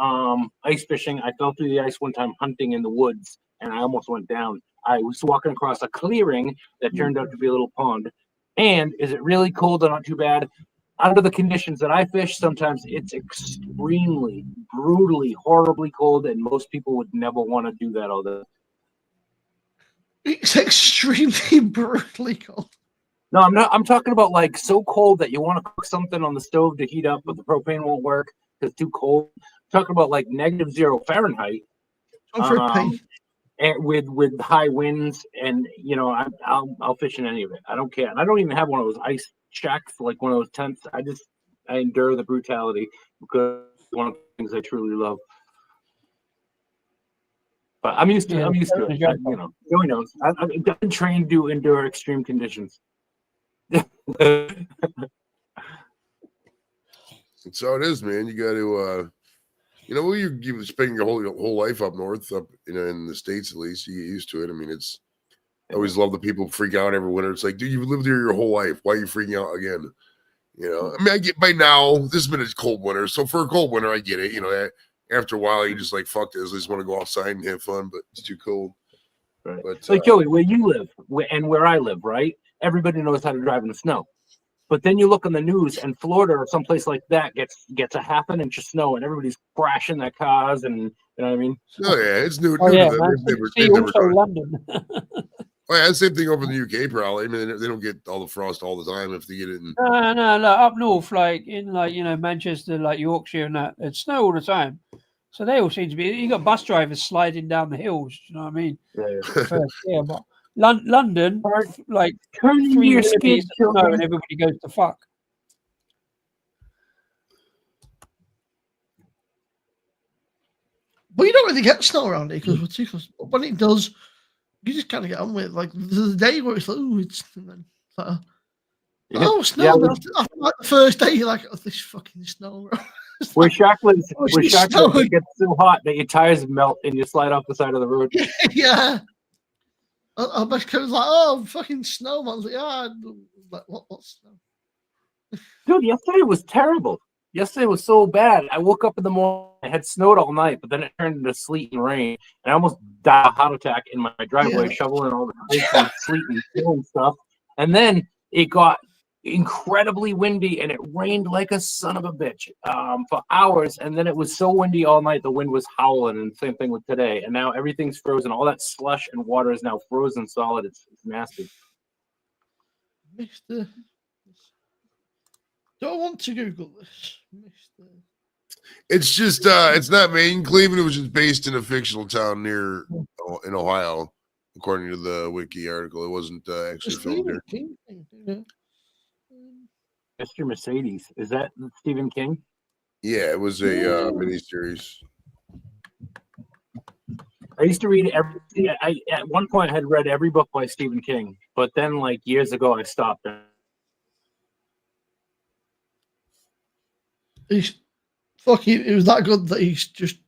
Ice fishing. I fell through the ice one time hunting in the woods, and I almost went down. I was walking across a clearing that turned out to be a little pond. And is it really cold or not too bad? Under the conditions that I fish, sometimes it's extremely, brutally, horribly cold, and most people would never want to do that all day. It's extremely brutally cold. No, I'm not. I'm talking about like so cold that you want to cook something on the stove to heat up, but the propane won't work because it's too cold. I'm talking about like -0 Fahrenheit. And with high winds, and I'll fish in any of it. I don't care. And I don't even have one of those ice shacks, like one of those tents. I endure the brutality because one of the things I truly love. But I'm used to it. Yeah, I'm used to it. yeah. You know, Joey knows. I've been trained to endure extreme conditions. That's how it is, man. You got to, you know, you spend your whole life up north, up in the States at least. You get used to it. I mean, it's. I always love the people who freak out every winter. It's like, dude, you've lived here your whole life. Why are you freaking out again? You know, I mean, I get by now. This has been a cold winter, so for a cold winter, I get it. You know, after a while, you just like fuck this. I just want to go outside and have fun, but it's too cold. Right. But like Joey, where you live and where I live, right? Everybody knows how to drive in the snow. But then you look on the news, and Florida or someplace like that gets a half an inch of snow, and everybody's crashing their cars, and you know what I mean? oh yeah, it's new. Oh new yeah, to them. man. They've never Also done it. London. Oh yeah, same thing over in the UK probably. I mean, they don't get all the frost all the time if they get it in. No, like up north, like in Manchester, like Yorkshire and that, it's snow all the time. So they all seem to be. You got bus drivers sliding down the hills. You know what I mean? Yeah. First, yeah, but London, like Turn 3 your millimeters skid, of snow children. and everybody goes to fuck. But you don't really get snow around here because we're too close. But when it does, you just kind of get on with it. Like the day where it's like, oh, it's and then it's like, oh, snow. Yeah, And after like the first day, you're like, oh, this fucking snow. It's Where like, Shacklin's, oh, it's it snowing. gets so hot that your tires melt and you slide off the side of the road. Yeah. I was like, oh, fucking snow. I was like, yeah. Like, what's snow? Dude, yesterday was terrible. Yesterday was so bad. I woke up in the morning, it had snowed all night, but then it turned into sleet and rain. And I almost died of a heart attack in my driveway, shoveling all the ice and sleet and snow and stuff. And then it got incredibly windy and it rained like a son of a bitch for hours. And then it was so windy all night, the wind was howling. And same thing with today. And now everything's frozen. All that slush and water is now frozen solid. It's nasty. Mr. Do I want to Google this? Mr. It's just it's not made in Cleveland. It was just based in a fictional town near in Ohio, according to the wiki article. It wasn't actually filmed here. Mr. Mercedes, is that Stephen King? Yeah, it was a miniseries. I used to read at one point I had read every book by Stephen King, but then like years ago I stopped. He's fucking. It was that good that he's just.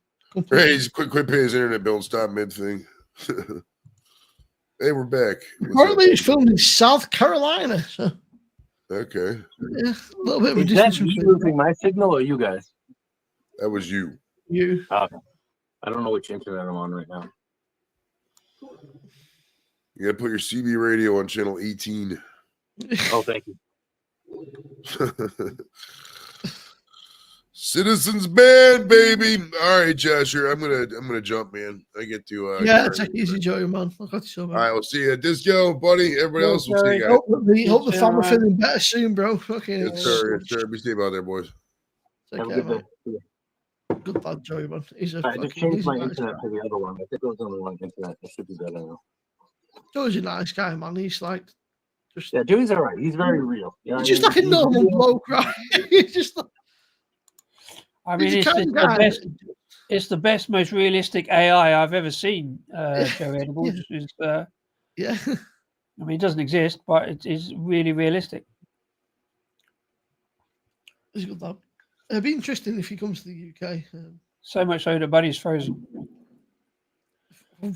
Hey, he's quit paying his internet bill and stop mid thing. Hey, we're back. Apparently, he's filmed in South Carolina. So. Okay. Yeah, a little bit of a Is that distance. me losing my signal or you guys? That was you. You. Okay. I don't know which internet I'm on right now. You gotta put your CB radio on channel 18. Oh, thank you. Citizens Band, baby. All right, Joshua. I'm gonna jump, man. I get to Yeah, take it easy, Joey, man. I got you so much. All right, we'll see you. Disco, buddy. Everybody else will see you guys. Hope the family feeling better soon, bro. Fucking Yes, sir. Yes, sir. Be safe out there, boys. Have a good day. Good lad, Joey, man. He's a I just fucking, changed he's my a nice internet guy. to the other one. I think it was on the wrong internet. It should be better now. Joey's a nice guy, man. He's like just Yeah, Joey's all right. He's very real. You know he's what just I like a mean? normal bloke, right? He's just like, I mean, he's a kind guy. it's the best, most realistic AI I've ever seen. Joe Edibles is. Yeah. I mean, it doesn't exist, but it is really realistic. He's a good lad. It'd be interesting if he comes to the UK. So much so that Buddy's frozen.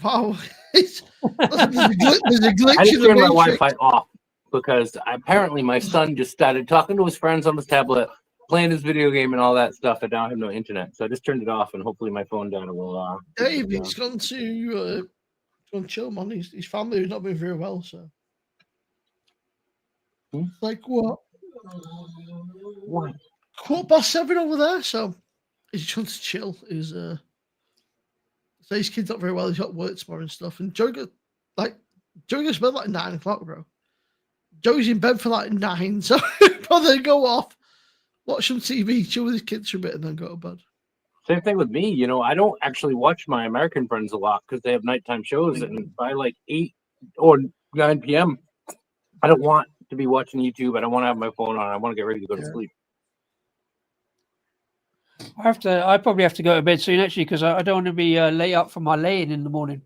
Wow. there's a glitch I just in the turned my matrix. Wi-Fi off because apparently my son just started talking to his friends on his tablet, playing his video game and all that stuff, and now I have no internet. So I just turned it off, and hopefully my phone data will. Dave, he's gone to chill, man. His family has not been very well, so. Like what? What? 7:15 over there, so he's trying to chill. So his kid's not very well. He's got work tomorrow and stuff. And Joey goes to bed like 9 o'clock, bro. Joey's in bed for like 9, so probably go off, watch some TV, chill with his kids for a bit, and then go to bed. Same thing with me. You know, I don't actually watch my American friends a lot because they have nighttime shows, and by like 8 or 9 p.m., I don't want to be watching YouTube. I don't want to have my phone on. I want to get ready to go to sleep. I probably have to go to bed soon actually because I don't want to be late up for my lay-in in the morning.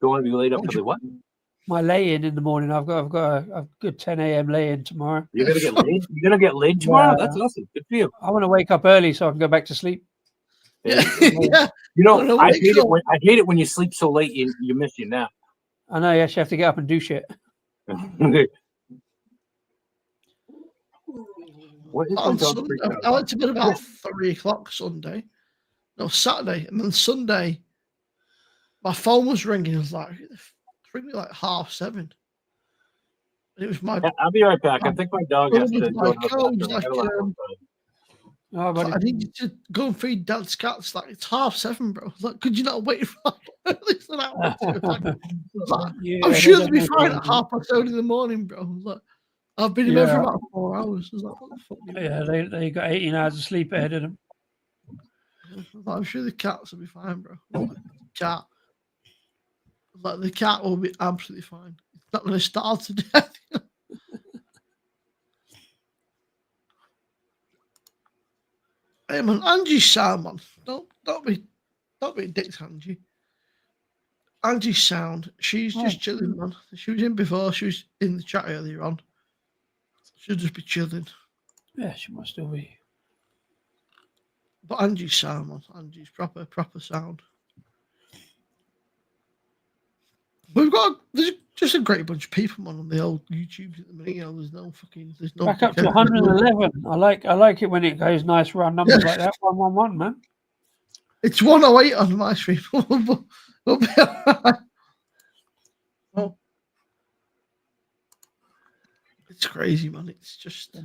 Don't want to be late up for the what? My lay-in in the morning. I've got a good 10 a.m. lay-in tomorrow. You're gonna get laid. You're gonna get laid tomorrow. That's awesome. Good for you. I want to wake up early so I can go back to sleep. Yeah. You know, Wanna I wake hate it up. when you sleep so late you miss your nap. I know you actually have to get up and do shit. What is On my dog Sunday, freaking out I went to bed about about? 3 o'clock Sunday. No, Saturday. And then Sunday, my phone was ringing. It was like, ringing like 7:30. And it was my Yeah, I'll be right back. I think my dog has to go to the bathroom. was I like, gotta let him outside. Oh, buddy. I need you to go and feed Dad's cats. Like, it's 7:30, bro. Like, could you not wait for at least an hour or two? Like, Yeah, I'm they sure don't they'll be make fine it at easy. 7:30 in the morning, bro. Like, I've been in bed for Yeah. about 4 hours. I was like, what the fuck? do you Yeah, they got 18 hours of sleep ahead of them. mean? Like, I'm sure the cats will be fine, bro. Like, cat. Like, the cat will be absolutely fine. It's not going to starve to death. Hey man, Angie's sound, man. Don't be dicks, Angie. Angie's sound. She's just chilling, man. She was in before. She was in the chat earlier on. She'll just be chilling. Yeah, she must still be. But Angie's sound, man. Angie's proper sound. There's just a great bunch of people, man, on the old YouTubes at the minute. You know, there's no Back up to 111. I like it when it goes nice round numbers like that. 111, man. It's 108 on my stream. We'll be all right. Oh. It's crazy, man. It's just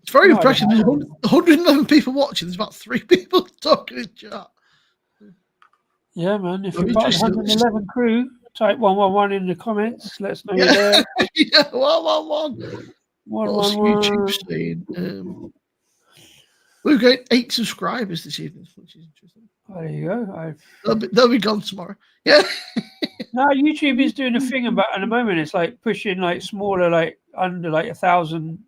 it's very impressive. There's 111 people watching. There's about 3 people talking in chat. Yeah, man. If Let you're me part of just- 111 crew, type 111 in the comments. Let us know you're there. Yeah, 111. What's 111. YouTube saying? We've got 8 subscribers this evening, which is interesting. Oh, there you go. They'll be gone tomorrow. Yeah. No, YouTube is doing a thing about at the moment. It's like pushing like smaller, like under like 1,000,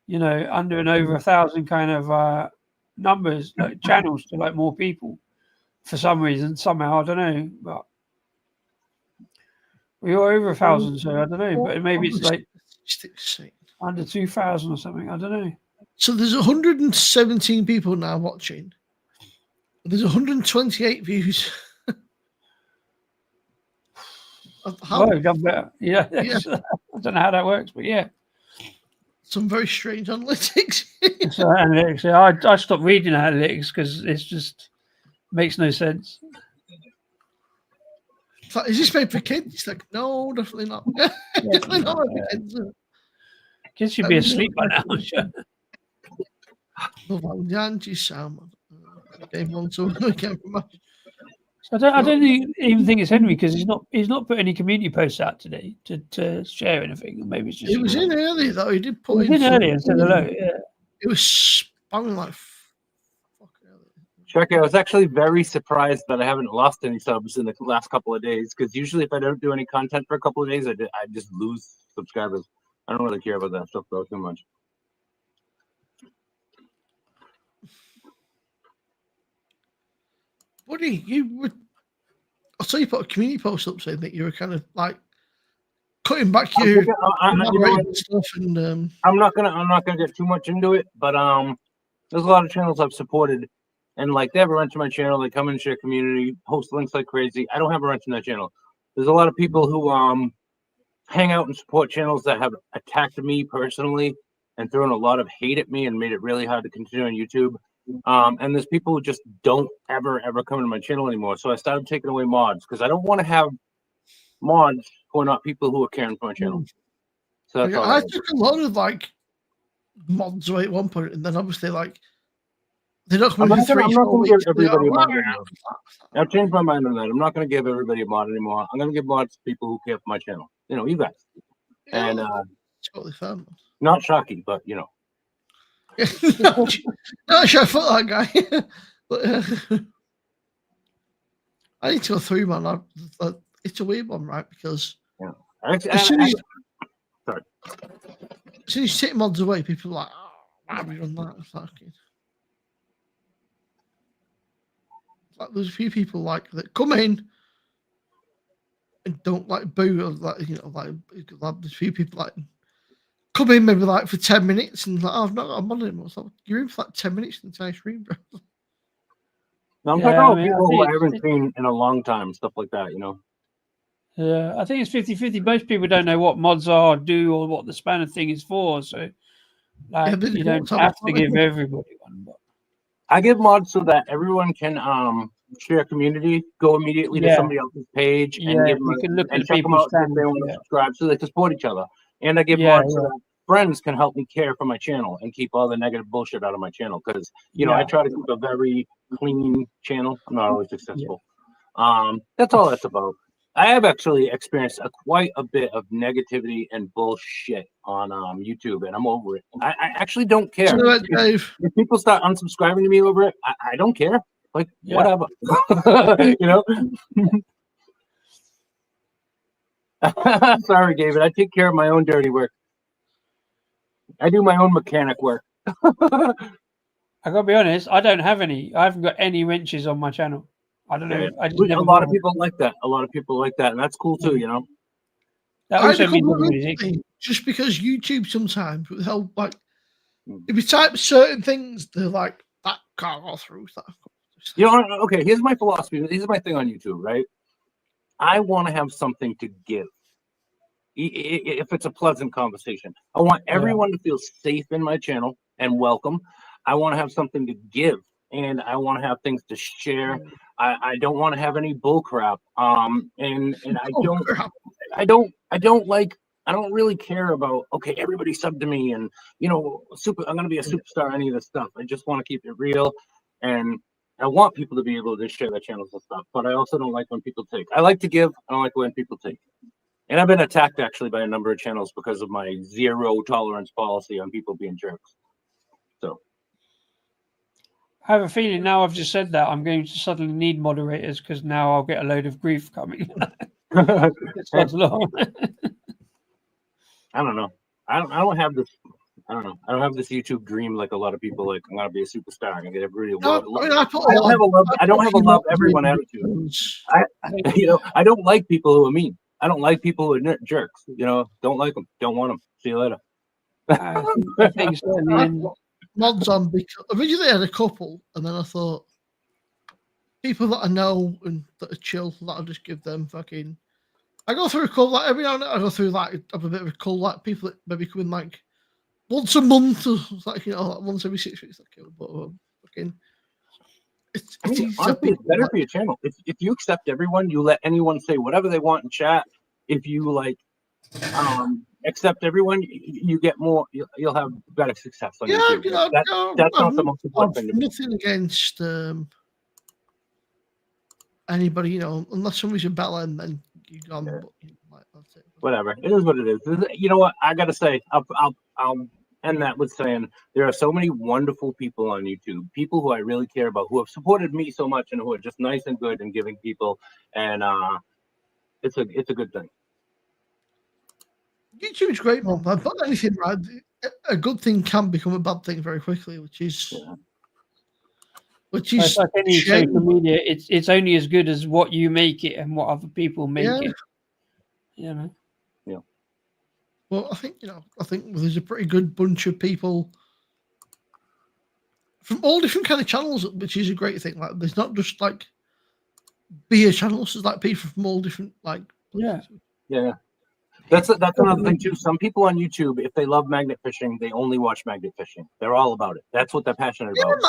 you know, under and over 1,000 kind of numbers, like channels to like more people for some reason. Somehow, I don't know, but we are over 1,000, so I don't know. But maybe it's like under 2,000 or something. I don't know. So there's 117 people now watching. There's 128 views. Oh, you've done better. Yeah. Yeah. I don't know how that works, but yeah. Some very strange analytics. So analytics. Yeah, I stopped reading analytics because it's just makes no sense. It's like, is this made for kids? It's like, no, definitely not. Definitely not made for kids. Kids should be asleep by now. Angie's sound, man. Game on, so again from us. I don't even think it's Henry because he's not put any community posts out today to share anything. Maybe it's just He was in early though. He did put he was in early and said hello. Yeah. It was spamming like fuck early. Chucky, I was actually very surprised that I haven't lost any subs in the last couple of days because usually if I don't do any content for a couple of days, I just lose subscribers. I don't really care about that stuff though too much. Buddy, I saw you put a community post up saying that you were kind of like cutting back your stuff, and I'm not gonna get too much into it, but there's a lot of channels I've supported, and like they have a wrench in my channel. They come and share community, post links like crazy. I don't have a wrench in that channel. There's a lot of people who hang out and support channels that have attacked me personally and thrown a lot of hate at me and made it really hard to continue on YouTube. And there's people who just don't ever come to my channel anymore. So I started taking away mods because I don't want to have mods who are not people who are caring for my channel. So that's all I took a lot of like mods away at one point, and then obviously like they're not coming for 3 4 weeks. Everybody a mod anymore. I've changed my mind on that. I'm not going to give everybody a mod anymore. I'm going to give mods to people who care for my channel. You know, you guys. Yeah, and totally fun. Not shocking, but you know. Not sure I thought that guy. But, I need to go through, man. It's a weird one, right? Because as soon as you take mods away, people are like, oh, Why have you done that? Fucking. Like, there's a few people like that come in and don't like boo or like there's a few people like come in maybe like for 10 minutes and like, oh, I'm on him. Like, you're in for like 10 minutes in the entire stream, bro. Now, I'm Yeah, talking I about mean, I people who I think haven't seen in a long time, stuff like that, you know. Yeah, I think it's 50-50. Most people don't know what mods are, do, or what the spanner thing is for. So, like, but you they don't don't have have to it. give everybody one. But I give mods so that everyone can share community, go immediately to Yeah. somebody else's page and yeah, give them you can look and at check them people's out if they channels. want to Yeah, subscribe, so they can support each other. And I give Yeah, mods so that friends can help me care for my channel and keep all the negative bullshit out of my channel, because you know I Yeah. try to keep a very clean channel. I'm not always successful. That's all that's about. I have actually experienced quite a bit of negativity and bullshit on YouTube, and I'm over it. I actually don't care. So, Dave, If people start unsubscribing to me over it, I don't care. Like, Yeah. whatever. You know? Sorry, David. I take care of my own dirty work. I do my own mechanic work. I gotta be honest. I don't have any. I haven't got any wrenches on my channel. I don't know. Yeah. I just A never. lot of bothered. people like that. A lot of people like that, and that's cool too, you know? That I had a also means couple of everybody's things, just because YouTube sometimes with how like Mm. if you type certain things, they're like that can't go through. That. You know, okay, here's my philosophy. Here's my thing on YouTube, right? I want to have something to give. If it's a pleasant conversation, I want everyone to feel safe in my channel and welcome. I want to have something to give, and I want to have things to share. I don't want to have any bull crap. And Oh, crap. I don't really care about, okay, everybody sub to me and, you know, I'm going to be a superstar, any of this stuff. I just want to keep it real. And I want people to be able to share their channels and stuff, but I also don't like when people take. I like to give. I don't like when people take. And I've been attacked actually by a number of channels because of my zero tolerance policy on people being jerks. So I have a feeling now I've just said that I'm going to suddenly need moderators because now I'll get a load of grief coming. It's not long. I don't know. I don't have this. I don't know. I don't have this YouTube dream like a lot of people. Like, I'm gonna be a superstar and get everybody to love. I mean, I don't have a love. I don't have a love everyone attitude. You know, I don't like people who are mean. I don't like people who are jerks. You know, don't like them. Don't want them. See you later. I think certainly. Mods on because originally I had a couple, and then I thought people that I know and that are chill, that I'll just give them fucking. I go through a call like every now and then. I go through like have a bit of a call like people that maybe come in like once a month or like like once every 6 weeks. Like, but fucking. I mean, honestly, it's better for your channel. If you accept everyone, you let anyone say whatever they want in chat. If you like, accept everyone, you get more. You'll have better success on YouTube. You know, That's not the most important thing to me. Nothing against anybody, you know, unless somebody's a bell end, then you go. Yeah. Like, that's it. Whatever. It is what it is. You know what? I gotta say, I'll end that with saying there are so many wonderful people on YouTube, people who I really care about, who have supported me so much and who are just nice and good and giving people, and it's a good thing. YouTube's great, man. But anything, right? A good thing can become a bad thing very quickly, which is It's like any social media. It's only as good as what you make it and what other people make it. You know. Yeah. Well, I think there's a pretty good bunch of people from all different kind of channels, which is a great thing. Like, there's not just like beer channels. There's like people from all different like. Yeah. That's another thing too. Some people on YouTube, if they love magnet fishing, they only watch magnet fishing. They're all about it. That's what they're passionate about.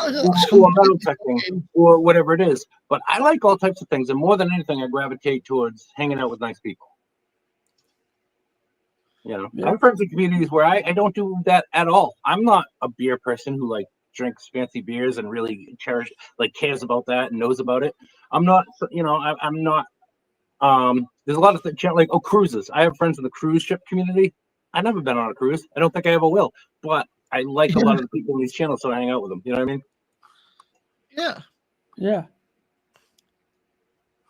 Or metal detecting or whatever it is. But I like all types of things, and more than anything, I gravitate towards hanging out with nice people. You know, I'm friends with communities where I don't do that at all. I'm not a beer person who like drinks fancy beers and really cares about that and knows about it. I'm not, you know, I'm not. There's a lot of things like cruises. I have friends in the cruise ship community. I've never been on a cruise. I don't think I ever will. But I like a lot of the people in these channels, so I hang out with them. You know what I mean? Yeah. Yeah.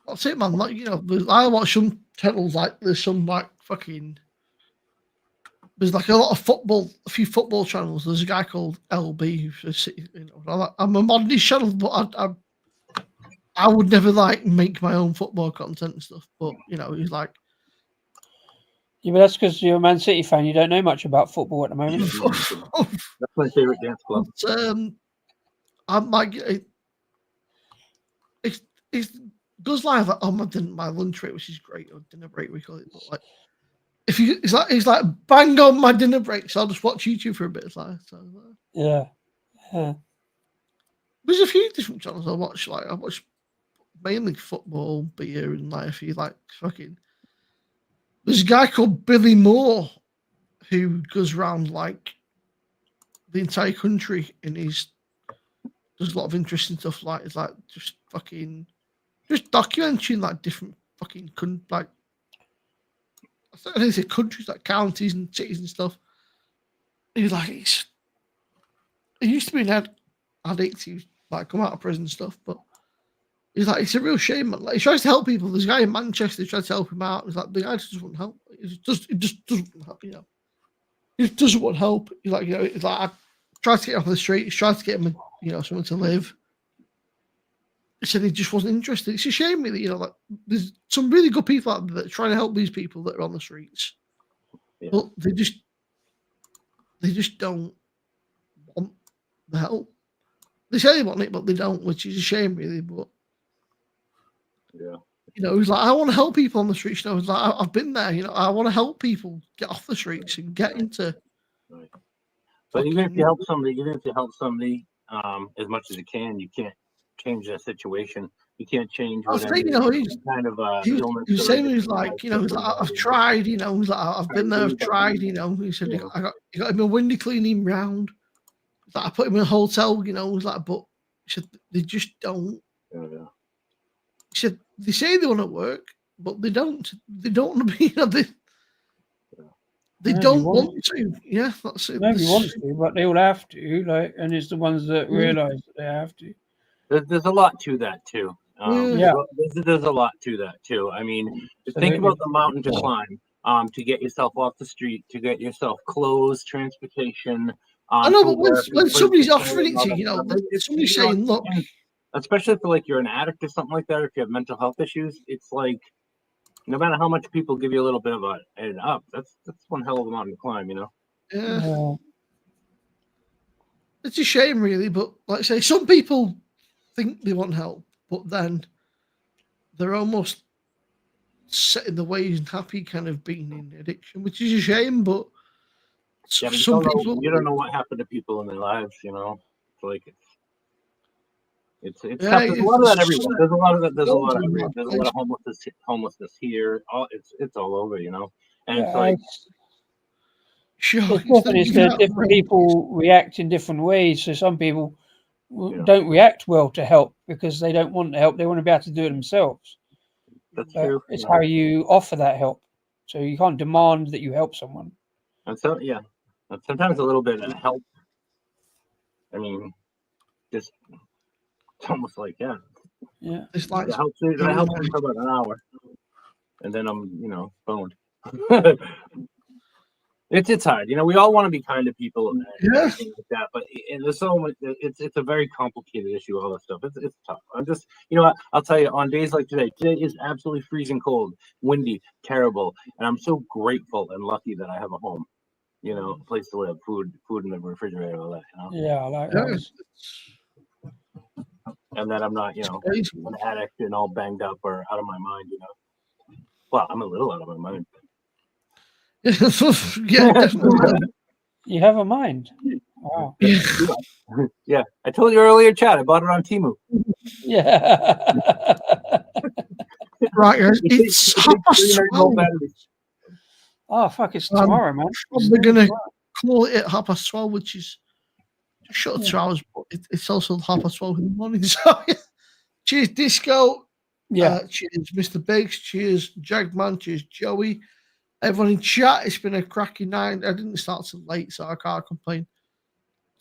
That's it, man. Like, you know, I watch some channels like there's some like fucking there's like a few football channels. There's a guy called LB who's I'm a mod his channel, but I would never like make my own football content and stuff. But he's like, yeah, but that's because you're a Man City fan. You don't know much about football at the moment. That's my favorite dance club. I'm like, it goes live on my lunch break, which is great, or dinner break we call it. But like, it's like bang on my dinner break, so I'll just watch YouTube for a bit. Yeah. There's a few different channels I watch. Like I watch mainly football, beer, and like a few like fucking. There's a guy called Billy Moore who goes around like the entire country, and does a lot of interesting stuff. Like it's like just documenting like different fucking like I don't know, say countries like counties and cities and stuff. And he's like, it used to be an addict who like come out of prison and stuff, but he's like, it's a real shame, man. Like he tries to help people. There's a guy in Manchester who tries to help him out. He's like, the guy just doesn't help. It just doesn't help, He just doesn't want help. He's like, it's like I tried to get him off the street. He's tried to get him, somewhere to live. He said he just wasn't interested. It's a shame, really. Like there's some really good people out there that are trying to help these people that are on the streets, but they just don't want the help. They say they want it, but they don't, which is a shame, really. But he's like, I want to help people on the streets. He's like, I've been there. I want to help people get off the streets and get into. Right. But even if you help somebody, as much as you can, you can't change that situation. You can't change whatever he's kind of illness. He's saying he's like, I've tried. He's like, I've been there. I've tried. He said I got him a window cleaning round. Like, I put him in a hotel. He's like, but he said they just don't. Yeah. He said they say they want to work, but they don't. They don't want to be. They don't want to. Yeah, that's it. Nobody wants to, but they all have to. Like, and it's the ones that realise that they have to. There's a lot to that too. There's a lot to that too. I mean, just think about the mountain to climb, to get yourself off the street, to get yourself clothes, transportation. I know, but when somebody's offering it to you, somebody's saying, look. Especially if like you're an addict or something like that, or if you have mental health issues, it's like no matter how much people give you a little bit of an up, that's one hell of a mountain to climb, Yeah. It's a shame, really, but like I say, some people think they want help, but then they're almost set in the ways and happy kind of being in addiction, which is a shame, but some people you don't know what happened to people in their lives, like it's tough. There's a lot of that everywhere. There's a lot of that. There's a lot of everywhere. There's a lot of homelessness here. It's all over, and it's like it's that different people react in different ways. So some people don't react well to help because they don't want the help. They want to be able to do it themselves. That's true. It's how you offer that help. So you can't demand that you help someone. And so sometimes a little bit of help. I mean, just. It's almost like it's like I help for about an hour, and then I'm boned. It's hard, we all want to be kind to people and everything like that, but there's so much. It's a very complicated issue. All this stuff. It's tough. I'm just I'll tell you on days like today. Today is absolutely freezing cold, windy, terrible, and I'm so grateful and lucky that I have a home. A place to live, food in the refrigerator, all that. Yeah, I like that. And that I'm not, an addict and all banged up or out of my mind, Well, I'm a little out of my mind. Yeah, definitely. You have a mind. Wow. Yeah, I told you earlier, Chad. I bought it on Temu. Yeah. Right, it's 12:30. Oh fuck! It's tomorrow, man. We're gonna call it at 12:30, which is short 2 hours, but it's also 12:30 in the morning. So, cheers, Disco. Cheers, Mr. Biggs. Cheers, Jagman. Cheers, Joey. Everyone in chat. It's been a cracking night. I didn't start till late, so I can't complain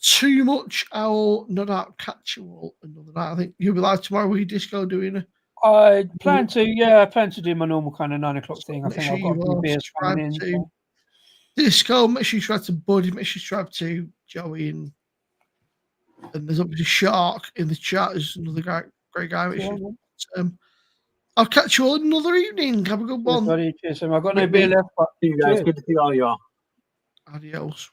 too much. I will no doubt catch you all another night. I think you'll be live tomorrow. Will you, Disco, doing it? I plan to. Yeah, I plan to do my normal kind of 9 o'clock thing. I think I've got a few beers coming in. Disco, make sure you subscribe to Buddy, make sure you subscribe to Joey, and there's obviously Shark in the chat. Is another great guy. I'll catch you all another evening. Have a good one. Cheers, I've got no beer left. But See you guys. cheers. Good to see all y'all. Adios.